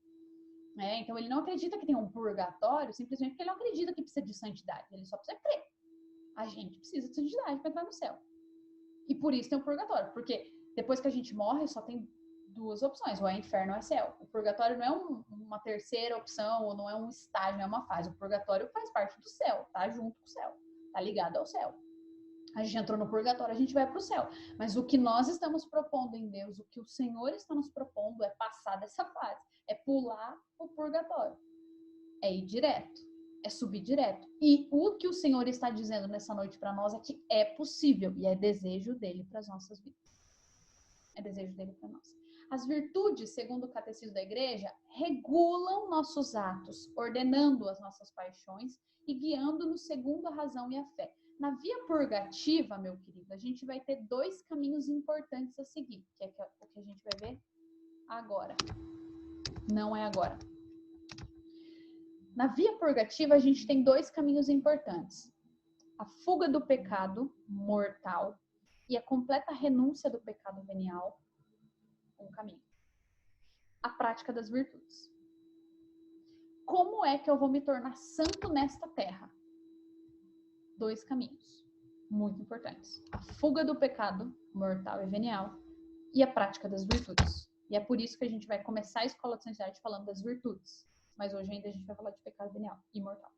Então, ele não acredita que tem um purgatório simplesmente porque ele não acredita que precisa de santidade. Ele só precisa crer. A gente precisa de santidade para entrar no céu. E por isso tem um purgatório. Porque depois que a gente morre, só tem duas opções. Ou é inferno ou é céu. O purgatório não é uma terceira opção, ou não é um estágio, não é uma fase. O purgatório faz parte do céu. Tá junto com o céu. Tá ligado ao céu. A gente entrou no purgatório, a gente vai para o céu. Mas o que nós estamos propondo em Deus, o que o Senhor está nos propondo é passar dessa fase. É pular o purgatório. É ir direto. É subir direto. E o que o Senhor está dizendo nessa noite para nós é que é possível. E é desejo dele para as nossas vidas. É desejo dele para nós. As virtudes, segundo o catecismo da igreja, regulam nossos atos, ordenando as nossas paixões e guiando-nos segundo a razão e a fé. Na via purgativa, meu querido, a gente vai ter dois caminhos importantes a seguir, que é o que a gente vai ver agora. Não é agora. Na via purgativa, a gente tem dois caminhos importantes. A fuga do pecado mortal e a completa renúncia do pecado venial, um caminho. A prática das virtudes. Como é que eu vou me tornar santo nesta terra? Dois caminhos muito importantes. A fuga do pecado mortal e venial e a prática das virtudes. E é por isso que a gente vai começar a Escola de Santidade falando das virtudes. Mas hoje ainda a gente vai falar de pecado venial e mortal.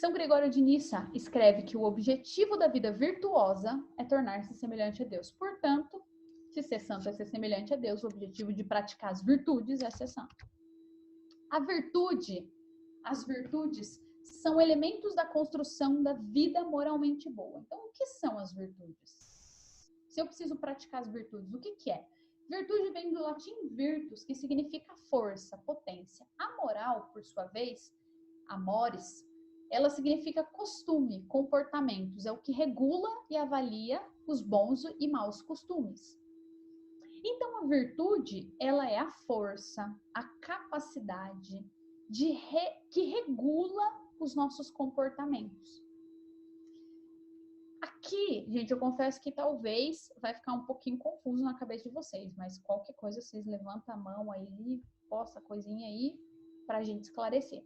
São Gregório de Nissa escreve que o objetivo da vida virtuosa é tornar-se semelhante a Deus. Portanto, se ser santo é ser semelhante a Deus, o objetivo de praticar as virtudes é ser santo. As virtudes são elementos da construção da vida moralmente boa. Então, o que são as virtudes? Se eu preciso praticar as virtudes, o que é? Virtude vem do latim virtus, que significa força, potência. A moral, por sua vez, amores, ela significa costume, comportamentos. É o que regula e avalia os bons e maus costumes. Então, a virtude, ela é a força, a capacidade que regula os nossos comportamentos. Aqui, gente, eu confesso que talvez vai ficar um pouquinho confuso na cabeça de vocês, mas qualquer coisa, vocês levantam a mão aí, posta a coisinha aí, pra gente esclarecer.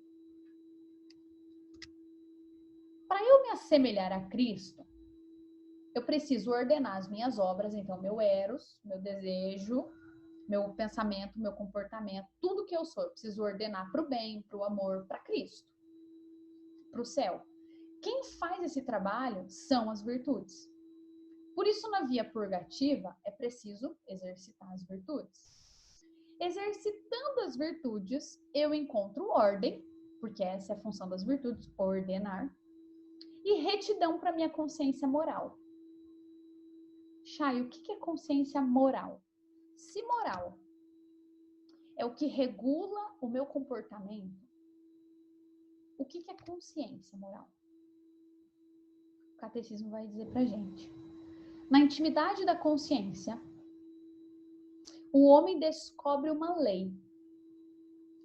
Para eu me assemelhar a Cristo, eu preciso ordenar as minhas obras, então meu eros, meu desejo, meu pensamento, meu comportamento, tudo que eu sou, eu preciso ordenar para o bem, para o amor, para Cristo, para o céu. Quem faz esse trabalho são as virtudes. Por isso, na via purgativa, é preciso exercitar as virtudes. Exercitando as virtudes, eu encontro ordem, porque essa é a função das virtudes, ordenar, e retidão para minha consciência moral. Chay, o que é consciência moral? Se moral é o que regula o meu comportamento, o que é consciência moral? O catecismo vai dizer pra gente. Na intimidade da consciência, o homem descobre uma lei,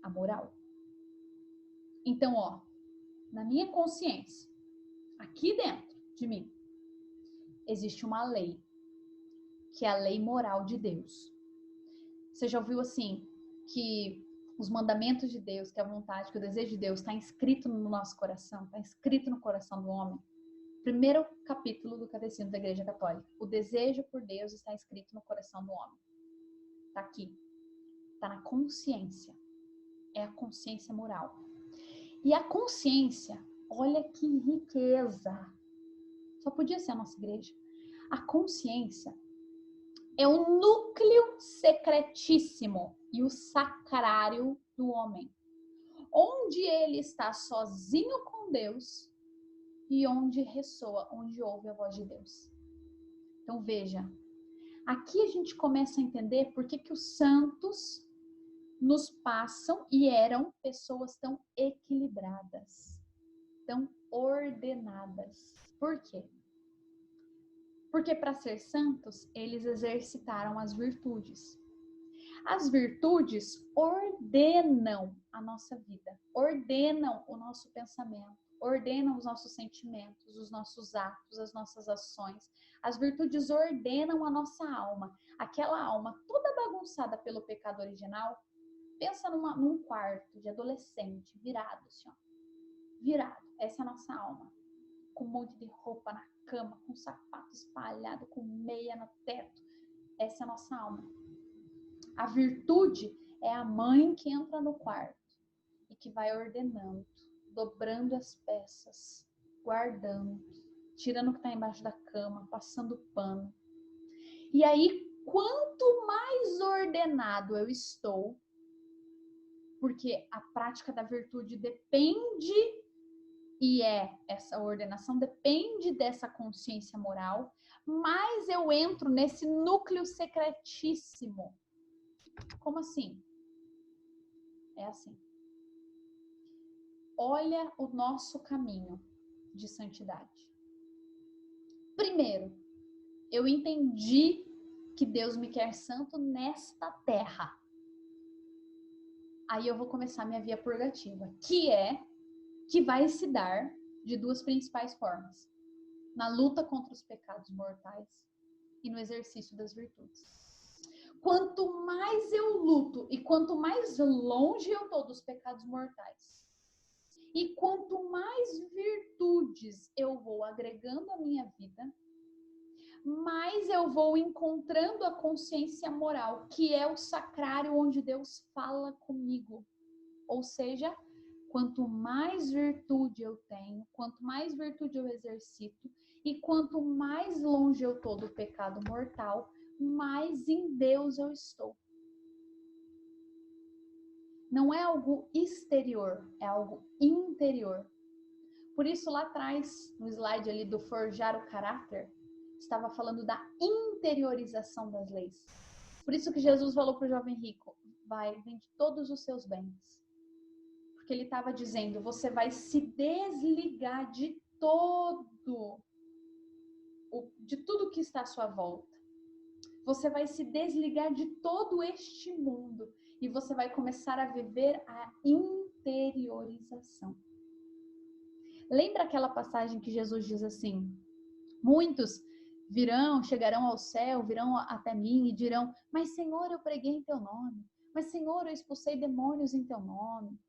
a moral. Então, ó, na minha consciência, aqui dentro de mim, existe uma lei, que é a lei moral de Deus. Você já ouviu assim, que os mandamentos de Deus, que a vontade, que o desejo de Deus está inscrito no nosso coração, está inscrito no coração do homem? Primeiro capítulo do Catecismo da Igreja Católica. O desejo por Deus está inscrito no coração do homem. Está aqui. Está na consciência. É a consciência moral. E a consciência, olha que riqueza. Só podia ser a nossa igreja. A consciência é o núcleo secretíssimo e o sacrário do homem. Onde ele está sozinho com Deus e onde ressoa, onde ouve a voz de Deus. Então veja, aqui a gente começa a entender por que os santos nos passam e eram pessoas tão equilibradas, tão ordenadas. Por quê? Porque para ser santos, eles exercitaram as virtudes. As virtudes ordenam a nossa vida, ordenam o nosso pensamento, ordenam os nossos sentimentos, os nossos atos, as nossas ações. As virtudes ordenam a nossa alma. Aquela alma toda bagunçada pelo pecado original, pensa num quarto de adolescente, virado, assim, ó. Virado. Essa é a nossa alma. Com um monte de roupa na cama, com sapato espalhado, com meia no teto. Essa é a nossa alma. A virtude é a mãe que entra no quarto e que vai ordenando, dobrando as peças, guardando, tirando o que está embaixo da cama, passando pano. E aí, quanto mais ordenado eu estou, porque a prática da virtude depende, e essa ordenação depende dessa consciência moral, mais eu entro nesse núcleo secretíssimo. Como assim? É assim. Olha o nosso caminho de santidade. Primeiro, eu entendi que Deus me quer santo nesta terra. Aí eu vou começar minha via purgativa, que vai se dar de duas principais formas: na luta contra os pecados mortais e no exercício das virtudes. Quanto mais eu luto e quanto mais longe eu estou dos pecados mortais, e quanto mais virtudes eu vou agregando à minha vida, mais eu vou encontrando a consciência moral, que é o sacrário onde Deus fala comigo. Ou seja, quanto mais virtude eu tenho, quanto mais virtude eu exercito, e quanto mais longe eu estou do pecado mortal, mais em Deus eu estou. Não é algo exterior, é algo interior. Por isso, lá atrás, no slide ali do forjar o caráter, estava falando da interiorização das leis. Por isso que Jesus falou para o jovem rico, vai, vende todos os seus bens. Porque ele estava dizendo, você vai se desligar de tudo que está à sua volta. Você vai se desligar de todo este mundo e você vai começar a viver a interiorização. Lembra aquela passagem que Jesus diz assim, muitos chegarão ao céu, virão até mim e dirão, mas Senhor, eu preguei em teu nome, mas Senhor, eu expulsei demônios em teu nome.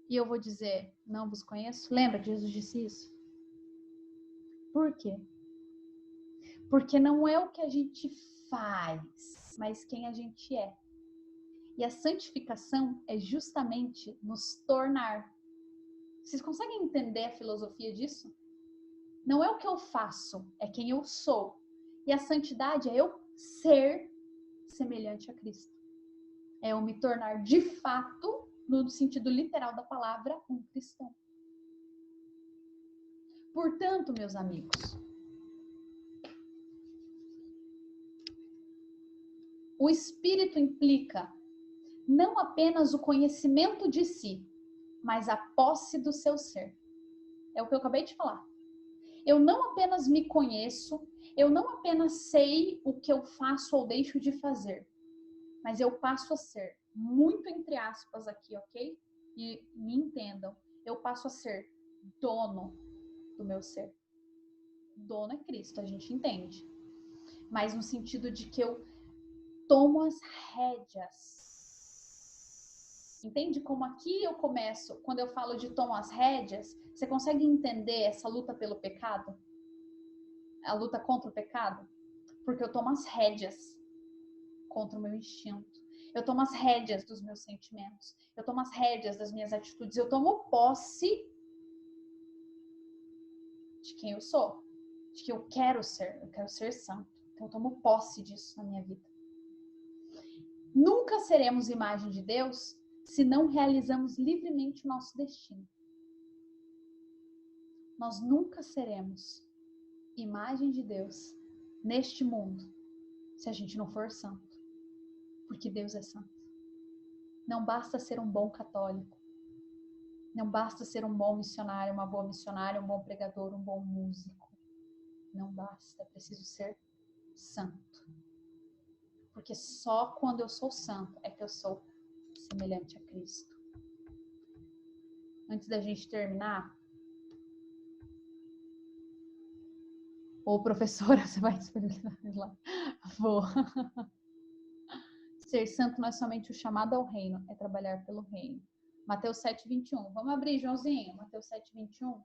E eu vou dizer, não vos conheço. Lembra que Jesus disse isso? Por quê? Porque não é o que a gente faz, mas quem a gente é. E a santificação é justamente nos tornar. Vocês conseguem entender a filosofia disso? Não é o que eu faço, é quem eu sou. E a santidade é eu ser semelhante a Cristo. É eu me tornar de fato, no sentido literal da palavra, um cristão. Portanto, meus amigos, o Espírito implica não apenas o conhecimento de si, mas a posse do seu ser. É o que eu acabei de falar. Eu não apenas me conheço, eu não apenas sei o que eu faço ou deixo de fazer, mas eu passo a ser, muito entre aspas aqui, ok? E me entendam, eu passo a ser dono do meu ser. Dono é Cristo, a gente entende. Mas no sentido de que eu tomo as rédeas. Entende como aqui eu começo, quando eu falo de tomo as rédeas, você consegue entender essa luta pelo pecado? A luta contra o pecado? Porque eu tomo as rédeas contra o meu instinto. Eu tomo as rédeas dos meus sentimentos. Eu tomo as rédeas das minhas atitudes. Eu tomo posse de quem eu sou. De que eu quero ser. Eu quero ser santo. Então eu tomo posse disso na minha vida. Nunca seremos imagem de Deus se não realizamos livremente o nosso destino. Nós nunca seremos imagem de Deus neste mundo se a gente não for santo. Porque Deus é santo. Não basta ser um bom católico. Não basta ser um bom missionário, uma boa missionária, um bom pregador, um bom músico. Não basta. É preciso ser santo. Porque só quando eu sou santo é que eu sou semelhante a Cristo. Antes da gente terminar, ou professora, você vai experimentar lá? Vou. Ser santo não é somente o chamado ao reino, é trabalhar pelo reino. Mateus 7:21. Vamos abrir, Joãozinho. Mateus 7:21.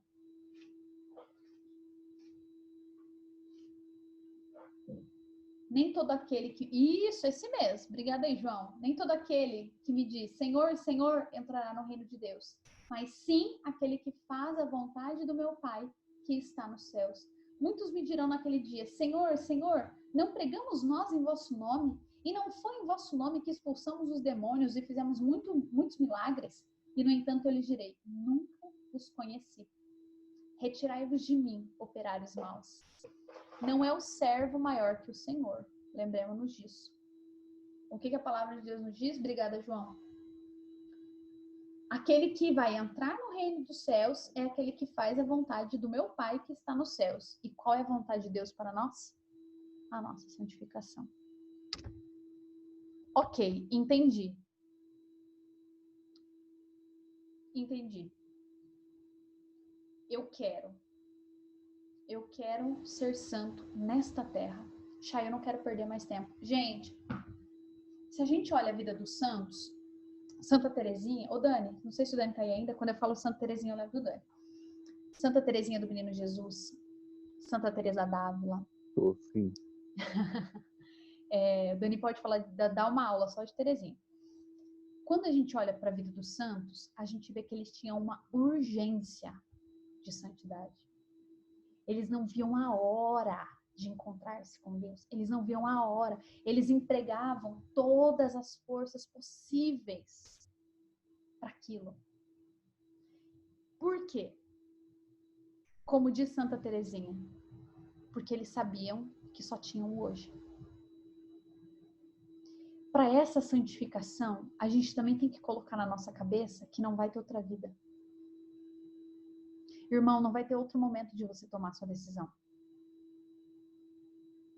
Nem todo aquele que... Isso, esse mesmo. Obrigada aí, João. Nem todo aquele que me diz, Senhor, Senhor, entrará no reino de Deus. Mas sim aquele que faz a vontade do meu Pai, que está nos céus. Muitos me dirão naquele dia, Senhor, Senhor, não pregamos nós em vosso nome? E não foi em vosso nome que expulsamos os demônios e fizemos muitos milagres? E, no entanto, eu lhes direi, nunca os conheci. Retirai-vos de mim, operários maus. Não é o servo maior que o Senhor. Lembremos-nos disso. O que a palavra de Deus nos diz? Obrigada, João. Aquele que vai entrar no reino dos céus é aquele que faz a vontade do meu Pai que está nos céus. E qual é a vontade de Deus para nós? A nossa santificação. Ok, entendi. Entendi. Eu quero ser santo nesta terra. Chay, eu não quero perder mais tempo. Gente, se a gente olha a vida dos santos, Santa Teresinha, ô Dani, não sei se o Dani tá aí ainda, quando eu falo Santa Teresinha eu lembro do Dani. Santa Teresinha do Menino Jesus, Santa Teresa d'Ávila. Sim. O Dani pode falar, dar uma aula só de Teresinha. Quando a gente olha para a vida dos santos, a gente vê que eles tinham uma urgência de santidade. Eles não viam a hora de encontrar-se com Deus. Eles não viam a hora. Eles empregavam todas as forças possíveis para aquilo. Por quê? Como diz Santa Teresinha, porque eles sabiam que só tinham o hoje. Para essa santificação, a gente também tem que colocar na nossa cabeça que não vai ter outra vida. Irmão, não vai ter outro momento de você tomar sua decisão.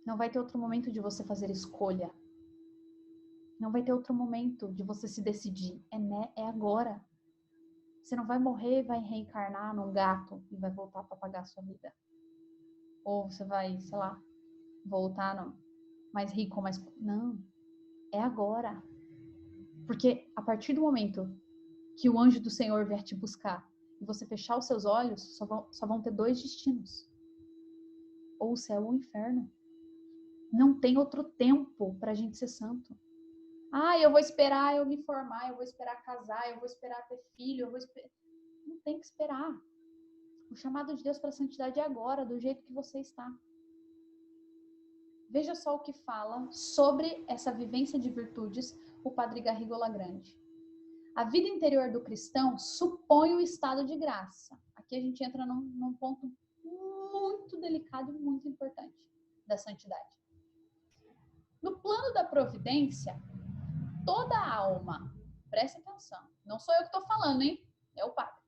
Não vai ter outro momento de você fazer escolha. Não vai ter outro momento de você se decidir. É agora. Você não vai morrer e vai reencarnar num gato e vai voltar para pagar a sua vida. Ou você vai, sei lá, voltar no mais rico, mais... Não. É agora. Porque a partir do momento que o anjo do Senhor vier te buscar e você fechar os seus olhos, só vão ter 2 destinos. Ou o céu ou o inferno. Não tem outro tempo pra gente ser santo. Eu vou esperar eu me formar, eu vou esperar casar, eu vou esperar ter filho, Não tem que esperar. O chamado de Deus para a santidade é agora, do jeito que você está. Veja só o que fala sobre essa vivência de virtudes o Padre Garrigo Lagrande. A vida interior do cristão supõe o estado de graça. Aqui a gente entra num ponto muito delicado e muito importante da santidade. No plano da providência, toda alma, presta atenção, não sou eu que estou falando, hein? É o Padre.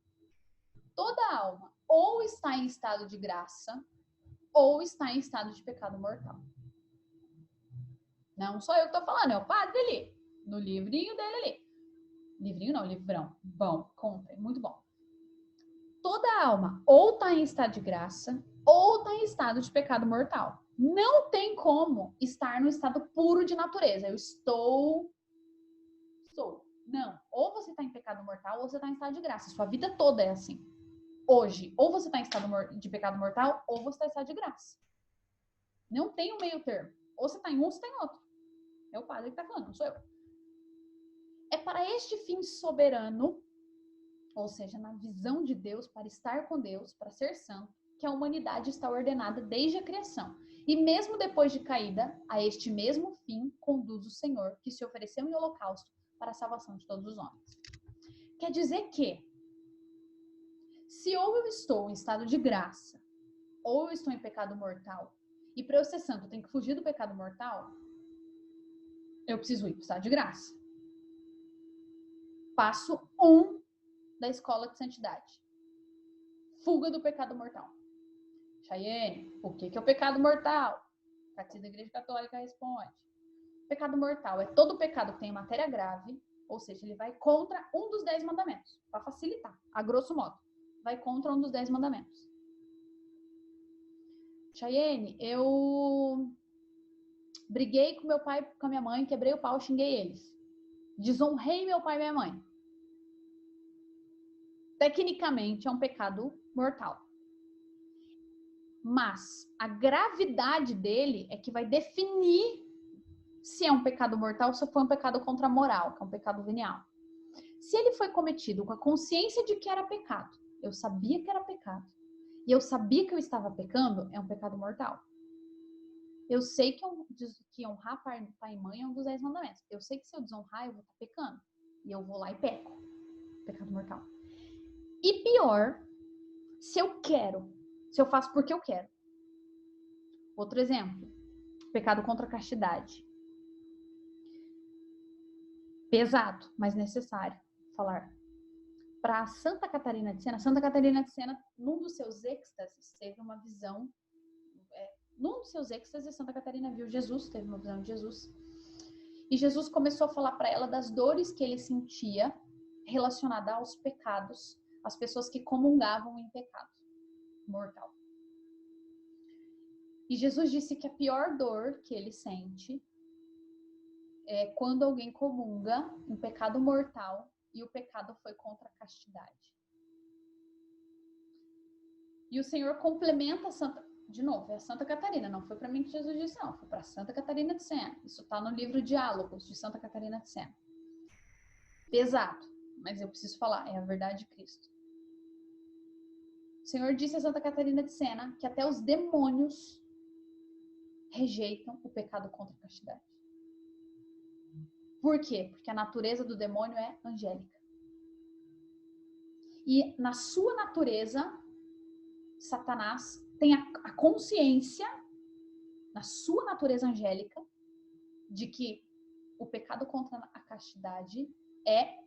Toda alma ou está em estado de graça ou está em estado de pecado mortal. Não sou eu que estou falando, é o Padre ali, no livrinho dele ali. Livrinho não, livrão. Bom, comprem, muito bom. Toda alma ou está em estado de graça ou está em estado de pecado mortal. Não tem como estar no estado puro de natureza. Eu sou. Não. Ou você está em pecado mortal ou você está em estado de graça. Sua vida toda é assim. Hoje, ou você está em estado de pecado mortal ou você está em estado de graça. Não tem um meio termo. Ou você está em um ou você está em outro. É o Padre que está falando, não sou eu. É para este fim soberano, ou seja, na visão de Deus, para estar com Deus, para ser santo, que a humanidade está ordenada desde a criação. E mesmo depois de caída, a este mesmo fim conduz o Senhor, que se ofereceu em holocausto para a salvação de todos os homens. Quer dizer que, se ou eu estou em estado de graça, ou eu estou em pecado mortal, e para eu ser santo eu tenho que fugir do pecado mortal, eu preciso ir para o estado de graça. Passo 1 da escola de santidade. Fuga do pecado mortal. Chayene, o que é o pecado mortal? Catecismo da Igreja Católica responde. Pecado mortal é todo pecado que tem matéria grave, ou seja, ele vai contra um dos 10 mandamentos. Para facilitar, a grosso modo. Vai contra um dos 10 mandamentos. Chayene, eu briguei com meu pai, com a minha mãe, quebrei o pau, xinguei eles. Desonrei meu pai e minha mãe. Tecnicamente é um pecado mortal. Mas a gravidade dele é que vai definir se é um pecado mortal ou se foi um pecado contra a moral, que é um pecado venial. Se ele foi cometido com a consciência de que era pecado, eu sabia que era pecado, e eu sabia que eu estava pecando, é um pecado mortal. Eu sei que honrar pai e mãe é um dos 10 mandamentos. Eu sei que se eu desonrar, eu vou estar pecando. E eu vou lá e peco. Pecado mortal. E pior, se eu faço porque eu quero. Outro exemplo, pecado contra a castidade. Pesado, mas necessário falar. Para Santa Catarina de Sena, num dos seus êxtases, teve uma visão. Num dos seus êxtases, Santa Catarina viu Jesus, teve uma visão de Jesus. E Jesus começou a falar para ela das dores que ele sentia relacionada aos pecados, as pessoas que comungavam em pecado mortal. E Jesus disse que a pior dor que ele sente é quando alguém comunga em pecado mortal e o pecado foi contra a castidade. E o Senhor complementa de novo, é a Santa Catarina, não foi para mim que Jesus disse, não, foi para Santa Catarina de Sena. Isso está no livro Diálogos de Santa Catarina de Sena. Pesado, mas eu preciso falar, é a verdade de Cristo. O Senhor disse a Santa Catarina de Sena que até os demônios rejeitam o pecado contra a castidade. Por quê? Porque a natureza do demônio é angélica. E na sua natureza, Satanás tem a consciência, na sua natureza angélica, de que o pecado contra a castidade é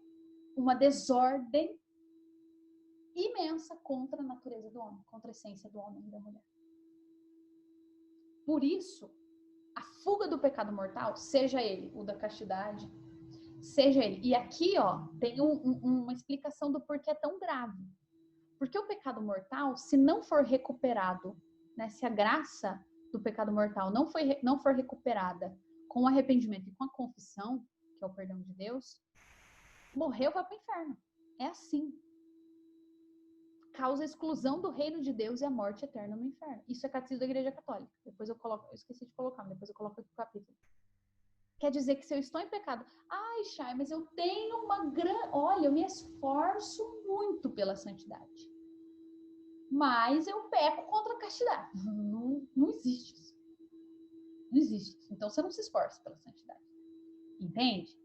uma desordem imensa contra a natureza do homem, contra a essência do homem e da mulher. Por isso, a fuga do pecado mortal, seja ele o da castidade, seja ele... E aqui, ó, tem uma explicação do porquê é tão grave. Porque o pecado mortal, se não for recuperado, né, se a graça do pecado mortal não for recuperada com o arrependimento e com a confissão, que é o perdão de Deus, morreu, vai para o inferno. É assim. Causa a exclusão do reino de Deus e a morte eterna no inferno. Isso é catecismo da Igreja Católica. Depois eu coloco, eu esqueci de colocar, mas depois eu coloco aqui o capítulo. Quer dizer que se eu estou em pecado, ai, Chay, mas eu tenho olha, eu me esforço muito pela santidade. Mas eu peco contra a castidade. Não existe isso. Não existe isso. Então você não se esforça pela santidade. Entende?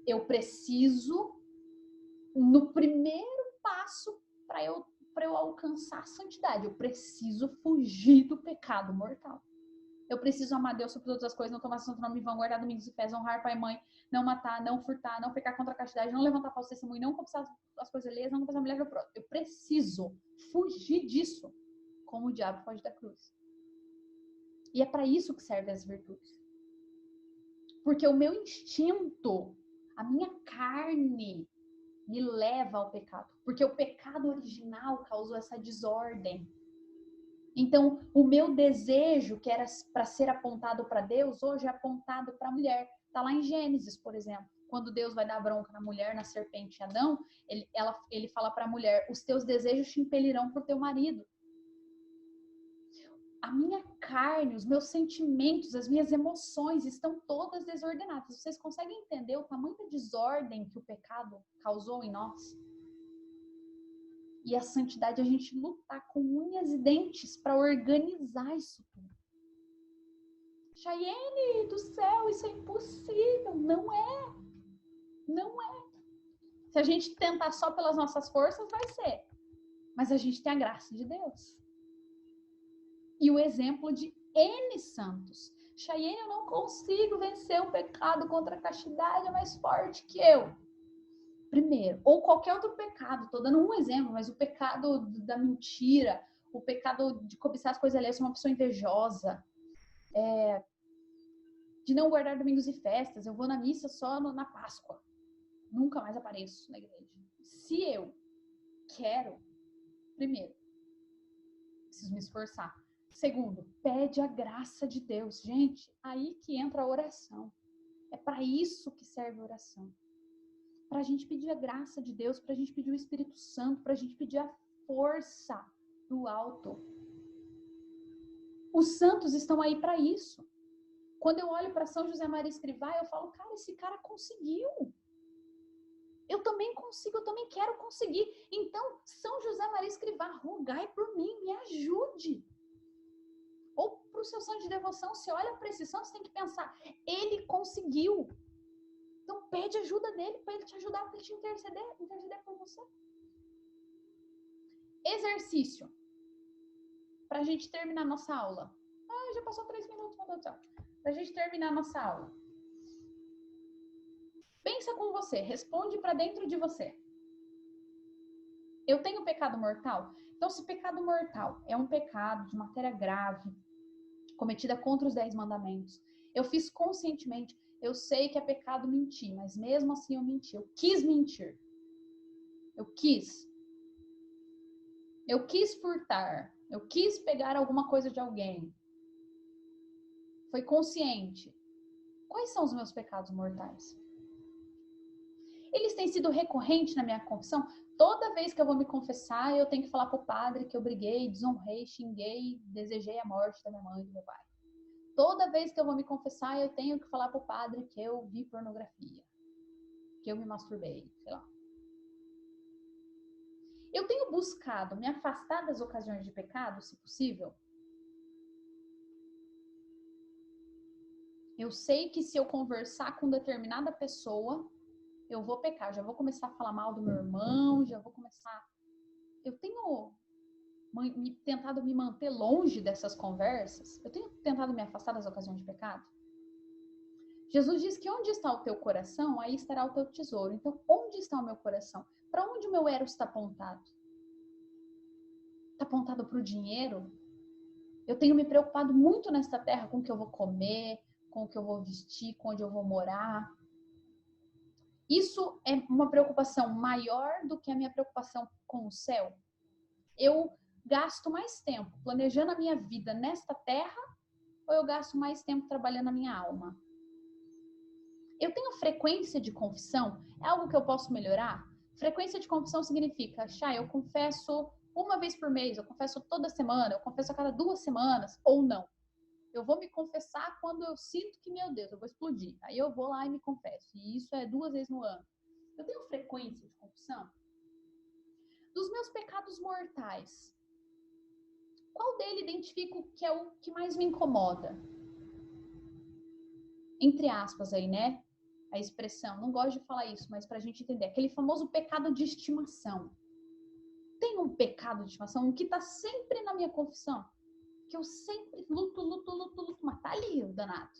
Eu preciso, no primeiro passo para eu alcançar a santidade, eu preciso fugir do pecado mortal. Eu preciso amar Deus sobre todas as coisas, não tomar santo nome em vão, guardar domingos e pés, honrar pai e mãe, não matar, não furtar, não pecar contra a castidade, não levantar falso testemunho, não cobiçar as coisas alheias, não cobiçar a mulher do próximo. Eu preciso fugir disso, como o diabo foge da cruz. E é para isso que servem as virtudes. Porque o meu instinto, a minha carne, me leva ao pecado. Porque o pecado original causou essa desordem. Então, o meu desejo, que era para ser apontado para Deus, hoje é apontado para a mulher. Está lá em Gênesis, por exemplo. Quando Deus vai dar bronca na mulher, na serpente Adão, ele fala para a mulher, os teus desejos te impelirão para o teu marido. A minha carne, os meus sentimentos, as minhas emoções estão todas desordenadas. Vocês conseguem entender o tamanho da desordem que o pecado causou em nós? E a santidade, a gente lutar com unhas e dentes para organizar isso tudo. Chayene do céu, isso é impossível. Não é. Não é. Se a gente tentar só pelas nossas forças, vai ser. Mas a gente tem a graça de Deus. E o exemplo de N santos. Chayene, eu não consigo vencer o pecado contra a castidade, é mais forte que eu. Primeiro, ou qualquer outro pecado, estou dando um exemplo, mas o pecado da mentira, o pecado de cobiçar as coisas alheias, uma pessoa invejosa, de não guardar domingos e festas, eu vou na missa só na Páscoa, nunca mais apareço na igreja. Se eu quero, primeiro, preciso me esforçar. Segundo, pede a graça de Deus. Gente, aí que entra a oração. É para isso que serve a oração. Para a gente pedir a graça de Deus, para a gente pedir o Espírito Santo, para a gente pedir a força do alto. Os santos estão aí para isso. Quando eu olho para São José Maria Escrivá, eu falo, cara, esse cara conseguiu. Eu também consigo, eu também quero conseguir. Então, São José Maria Escrivá, rogai por mim, me ajude. Ou para o seu santo de devoção, você olha para esse santo, você tem que pensar, ele conseguiu. Então, pede ajuda dele para ele te ajudar, para ele te interceder por você. Exercício. Para a gente terminar nossa aula. Já passou 3 minutos, meu Deus do céu. Para a gente terminar nossa aula. Pensa com você, responde para dentro de você. Eu tenho pecado mortal? Então, se pecado mortal é um pecado de matéria grave, cometida contra os 10 mandamentos, eu fiz conscientemente, eu sei que é pecado mentir, mas mesmo assim eu menti. Eu quis mentir. Eu quis furtar. Eu quis pegar alguma coisa de alguém. Foi consciente. Quais são os meus pecados mortais? Eles têm sido recorrentes na minha confissão. Toda vez que eu vou me confessar, eu tenho que falar para o padre que eu briguei, desonrei, xinguei, desejei a morte da minha mãe e do meu pai. Toda vez que eu vou me confessar, eu tenho que falar para o padre que eu vi pornografia. porque eu me masturbei, sei lá. Eu tenho buscado me afastar das ocasiões de pecado, se possível. Eu sei que se eu conversar com determinada pessoa, eu vou pecar. Já vou começar a falar mal do meu irmão, já vou começar... Eu tenho tentado me manter longe dessas conversas. Eu tenho tentado me afastar das ocasiões de pecado. Jesus diz que onde está o teu coração, aí estará o teu tesouro. Então, onde está o meu coração? Para onde o meu eros está apontado? Está apontado para o dinheiro? Eu tenho me preocupado muito nesta terra com o que eu vou comer, com o que eu vou vestir, com onde eu vou morar. Isso é uma preocupação maior do que a minha preocupação com o céu. Eu gasto mais tempo planejando a minha vida nesta terra ou eu gasto mais tempo trabalhando a minha alma? Eu tenho frequência de confissão? É algo que eu posso melhorar? Frequência de confissão significa, Chay, eu confesso uma vez por mês, eu confesso toda semana, eu confesso a cada 2 semanas, ou não. Eu vou me confessar quando eu sinto que, meu Deus, eu vou explodir. Aí eu vou lá e me confesso. E isso é 2 vezes no ano. Eu tenho frequência de confissão? Dos meus pecados mortais, qual dele identifico que é o que mais me incomoda? Entre aspas aí, né? A expressão, não gosto de falar isso, mas pra gente entender. Aquele famoso pecado de estimação. Tem um pecado de estimação, um que tá sempre na minha confissão. Que eu sempre luto, mas tá ali o danado.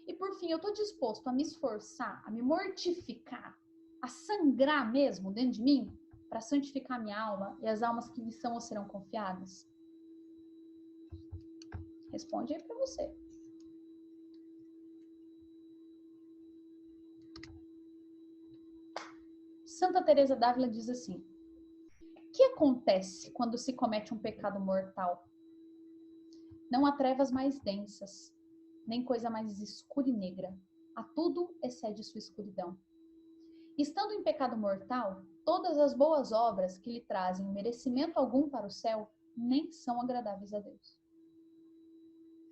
E por fim, eu tô disposto a me esforçar, a me mortificar, a sangrar mesmo dentro de mim, para santificar minha alma e as almas que lhe são ou serão confiadas? Responde aí para você. Santa Teresa d'Ávila diz assim: o que acontece quando se comete um pecado mortal? Não há trevas mais densas, nem coisa mais escura e negra. A tudo excede sua escuridão. Estando em pecado mortal, todas as boas obras que lhe trazem merecimento algum para o céu nem são agradáveis a Deus.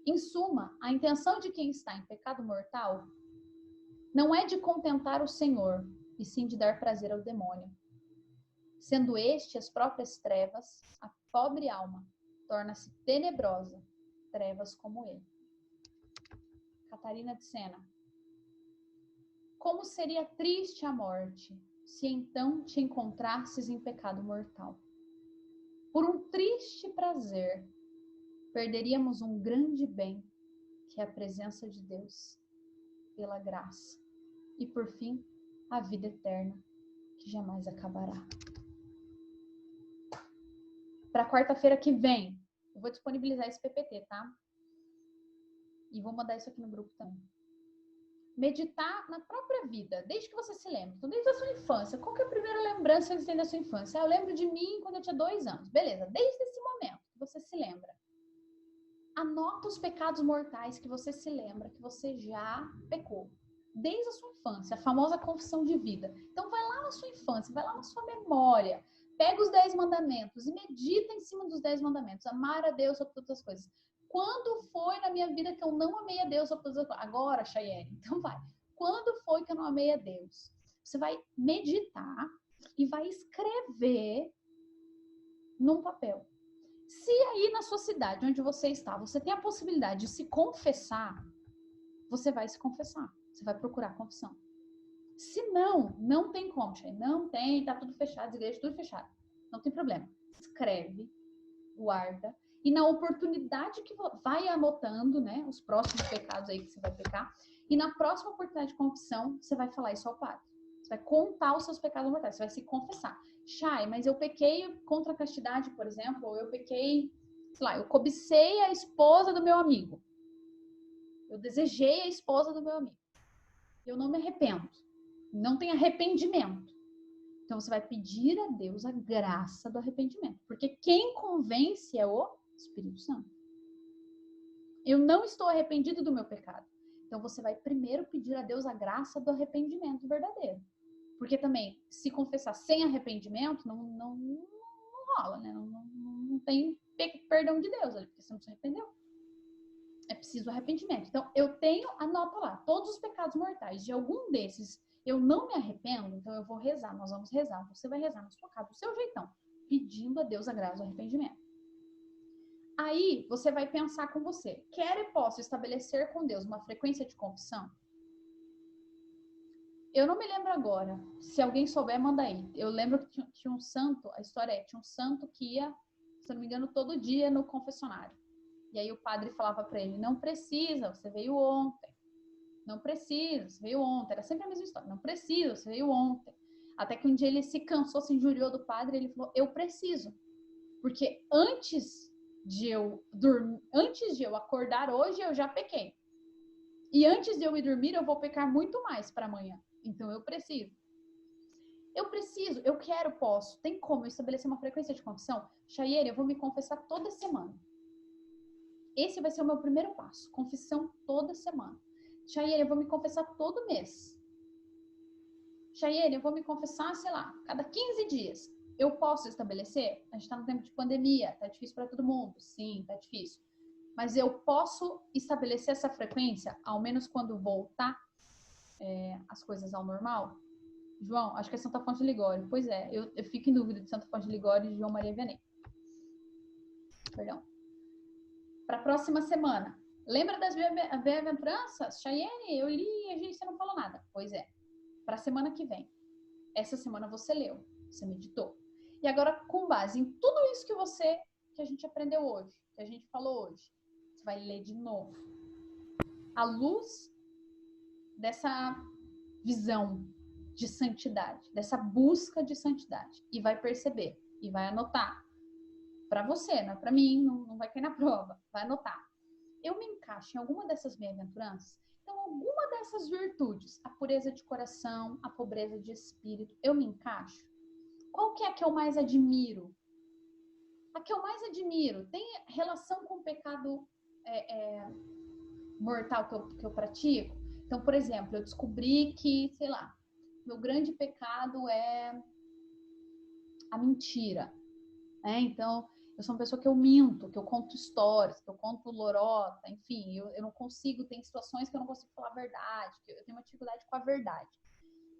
Em suma, a intenção de quem está em pecado mortal não é de contentar o Senhor, e sim de dar prazer ao demônio. Sendo este as próprias trevas, a pobre alma torna-se tenebrosa, trevas como ele. Catarina de Sena. Como seria triste a morte, se então te encontrasses em pecado mortal? Por um triste prazer, perderíamos um grande bem, que é a presença de Deus, pela graça. E por fim, a vida eterna, que jamais acabará. Para quarta-feira que vem, eu vou disponibilizar esse PPT, tá? E vou mandar isso aqui no grupo também. Meditar na própria vida, desde que você se lembre. Então, desde a sua infância. Qual que é a primeira lembrança que você tem da sua infância? Eu lembro de mim quando eu tinha 2 anos. Beleza, desde esse momento que você se lembra. Anota os pecados mortais que você se lembra, que você já pecou. Desde a sua infância, a famosa confissão de vida. Então, vai lá na sua infância, vai lá na sua memória. Pega os 10 mandamentos e medita em cima dos 10 mandamentos. Amar a Deus sobre todas as coisas. Quando foi na minha vida que eu não amei a Deus sobre todas as coisas? Agora, Chayenne. Então vai. Quando foi que eu não amei a Deus? Você vai meditar e vai escrever num papel. Se aí na sua cidade, onde você está, você tem a possibilidade de se confessar, você vai se confessar. Você vai procurar confissão. Se não, não tem como, Chayenne. Não tem, tá tudo fechado, as igrejas tudo fechado. Não tem problema. Escreve, guarda. E na oportunidade que vai anotando, né, os próximos pecados aí que você vai pecar, e na próxima oportunidade de confissão, você vai falar isso ao padre. Você vai contar os seus pecados mortais, você vai se confessar. Chay, mas eu pequei contra a castidade, por exemplo, ou eu pequei, sei lá, eu cobicei a esposa do meu amigo. Eu desejei a esposa do meu amigo. Eu não me arrependo. Não tem arrependimento. Então você vai pedir a Deus a graça do arrependimento. Porque quem convence é o Espírito Santo. Eu não estou arrependido do meu pecado. Então você vai primeiro pedir a Deus a graça do arrependimento verdadeiro. Porque também, se confessar sem arrependimento, não rola, né? Não tem perdão de Deus ali, porque você não se arrependeu. É preciso arrependimento. Então, eu tenho, anota lá, todos os pecados mortais. De algum desses eu não me arrependo, então eu vou rezar, nós vamos rezar. Você vai rezar na sua casa, do seu jeitão, pedindo a Deus a graça do arrependimento. Aí, você vai pensar com você, quero e posso estabelecer com Deus uma frequência de confissão? Eu não me lembro agora. Se alguém souber, manda aí. Eu lembro que tinha um santo, a história é, tinha um santo que ia, se eu não me engano, todo dia no confessionário. E aí o padre falava para ele, não precisa, você veio ontem. Não precisa, você veio ontem. Era sempre a mesma história. Não precisa, você veio ontem. Até que um dia ele se cansou, se injuriou do padre, e ele falou, eu preciso. Porque antes de eu acordar hoje, eu já pequei. E antes de eu ir dormir, eu vou pecar muito mais para amanhã. Então eu preciso. Eu quero, posso. Tem como eu estabelecer uma frequência de confissão? Chayene, eu vou me confessar toda semana. Esse vai ser o meu primeiro passo. Confissão toda semana. Chayene, eu vou me confessar todo mês. Chayene, eu vou me confessar, sei lá, cada 15 dias. Eu posso estabelecer? A gente está no tempo de pandemia, tá difícil para todo mundo. Sim, tá difícil. Mas eu posso estabelecer essa frequência, ao menos quando voltar as coisas ao normal? João, acho que é Santa Fonte de Ligório. Pois é, eu fico em dúvida de Santa Fonte de Ligório e de João Maria Vianney. Perdão. Para a próxima semana. Lembra das bem-aventuranças? Chayene, eu li e você não falou nada. Pois é. Para a semana que vem. Essa semana você leu, você meditou. E agora, com base em tudo isso que a gente aprendeu hoje, que a gente falou hoje, você vai ler de novo. À luz dessa visão de santidade, dessa busca de santidade. E vai perceber, e vai anotar. Para você, não é para mim, não vai cair na prova. Vai anotar. Eu me encaixo em alguma dessas bem-aventuranças? Então, alguma dessas virtudes, a pureza de coração, a pobreza de espírito, eu me encaixo? Qual que é a que eu mais admiro? A que eu mais admiro tem relação com o pecado mortal que eu pratico? Então, por exemplo, eu descobri que, sei lá, meu grande pecado é a mentira. Então, eu sou uma pessoa que eu minto, que eu conto histórias, que eu conto lorota, enfim, eu não consigo, tem situações que eu não consigo falar a verdade, que eu tenho uma dificuldade com a verdade.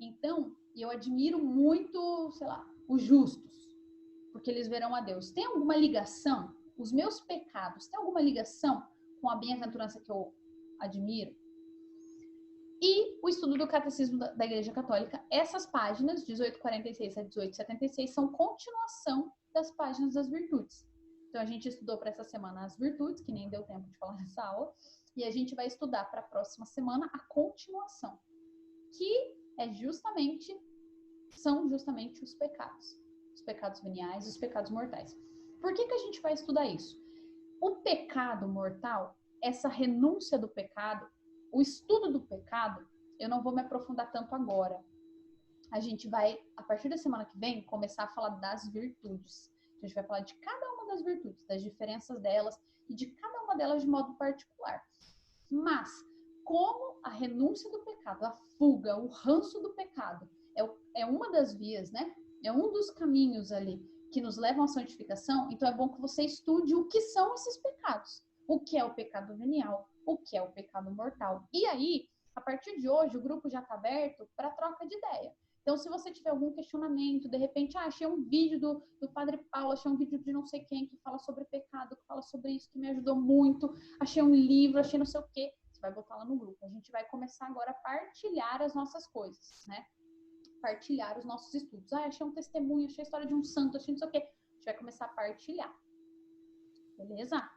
Então, eu admiro muito, sei lá, os justos, porque eles verão a Deus. Tem alguma ligação? Os meus pecados, tem alguma ligação com a bem-aventurança que eu admiro? E o estudo do Catecismo da Igreja Católica, essas páginas, 1846 a 1876, são continuação das páginas das virtudes. Então, a gente estudou para essa semana as virtudes, que nem deu tempo de falar nessa aula, e a gente vai estudar para a próxima semana a continuação, que são justamente os pecados veniais e os pecados mortais. Por que a gente vai estudar isso? O pecado mortal, essa renúncia do pecado, o estudo do pecado, eu não vou me aprofundar tanto agora. A gente vai, a partir da semana que vem, começar a falar das virtudes. A gente vai falar de cada uma das virtudes, das diferenças delas e de cada uma delas de modo particular. Mas, como a renúncia do pecado, a fuga, o ranço do pecado, é uma das vias, né? É um dos caminhos ali que nos levam à santificação, então é bom que você estude o que são esses pecados. O que é o pecado venial, o que é o pecado mortal. E aí, a partir de hoje, o grupo já está aberto para troca de ideia. Então, se você tiver algum questionamento, de repente, achei um vídeo do Padre Paulo, achei um vídeo de não sei quem que fala sobre pecado, que fala sobre isso, que me ajudou muito, achei um livro, achei não sei o quê, você vai botar lá no grupo. A gente vai começar agora a partilhar as nossas coisas, né? Partilhar os nossos estudos. Achei um testemunho, achei a história de um santo, achei não sei o quê. A gente vai começar a partilhar. Beleza?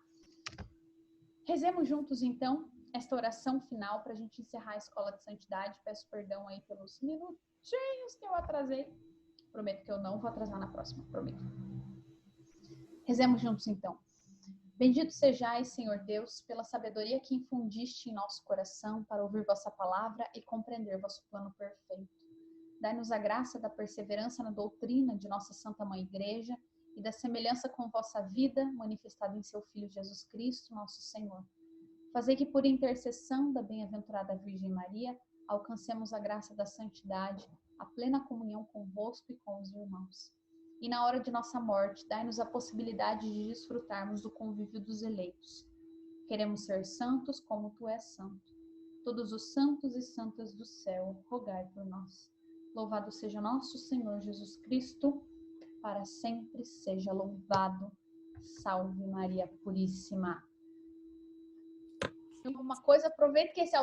Rezemos juntos, então, esta oração final para a gente encerrar a Escola de Santidade. Peço perdão aí pelos minutinhos que eu atrasei. Prometo que eu não vou atrasar na próxima, prometo. Rezemos juntos, então. Bendito sejais, Senhor Deus, pela sabedoria que infundiste em nosso coração para ouvir vossa palavra e compreender vosso plano perfeito. Dai-nos a graça da perseverança na doutrina de nossa Santa Mãe Igreja e da semelhança com vossa vida, manifestada em seu Filho Jesus Cristo, nosso Senhor. Fazei que, por intercessão da bem-aventurada Virgem Maria, alcancemos a graça da santidade, a plena comunhão convosco e com os irmãos. E na hora de nossa morte, dai-nos a possibilidade de desfrutarmos do convívio dos eleitos. Queremos ser santos como tu és santo. Todos os santos e santas do céu, rogai por nós. Louvado seja nosso Senhor Jesus Cristo, para sempre seja louvado. Salve Maria Puríssima. Alguma coisa, aproveita que esse é o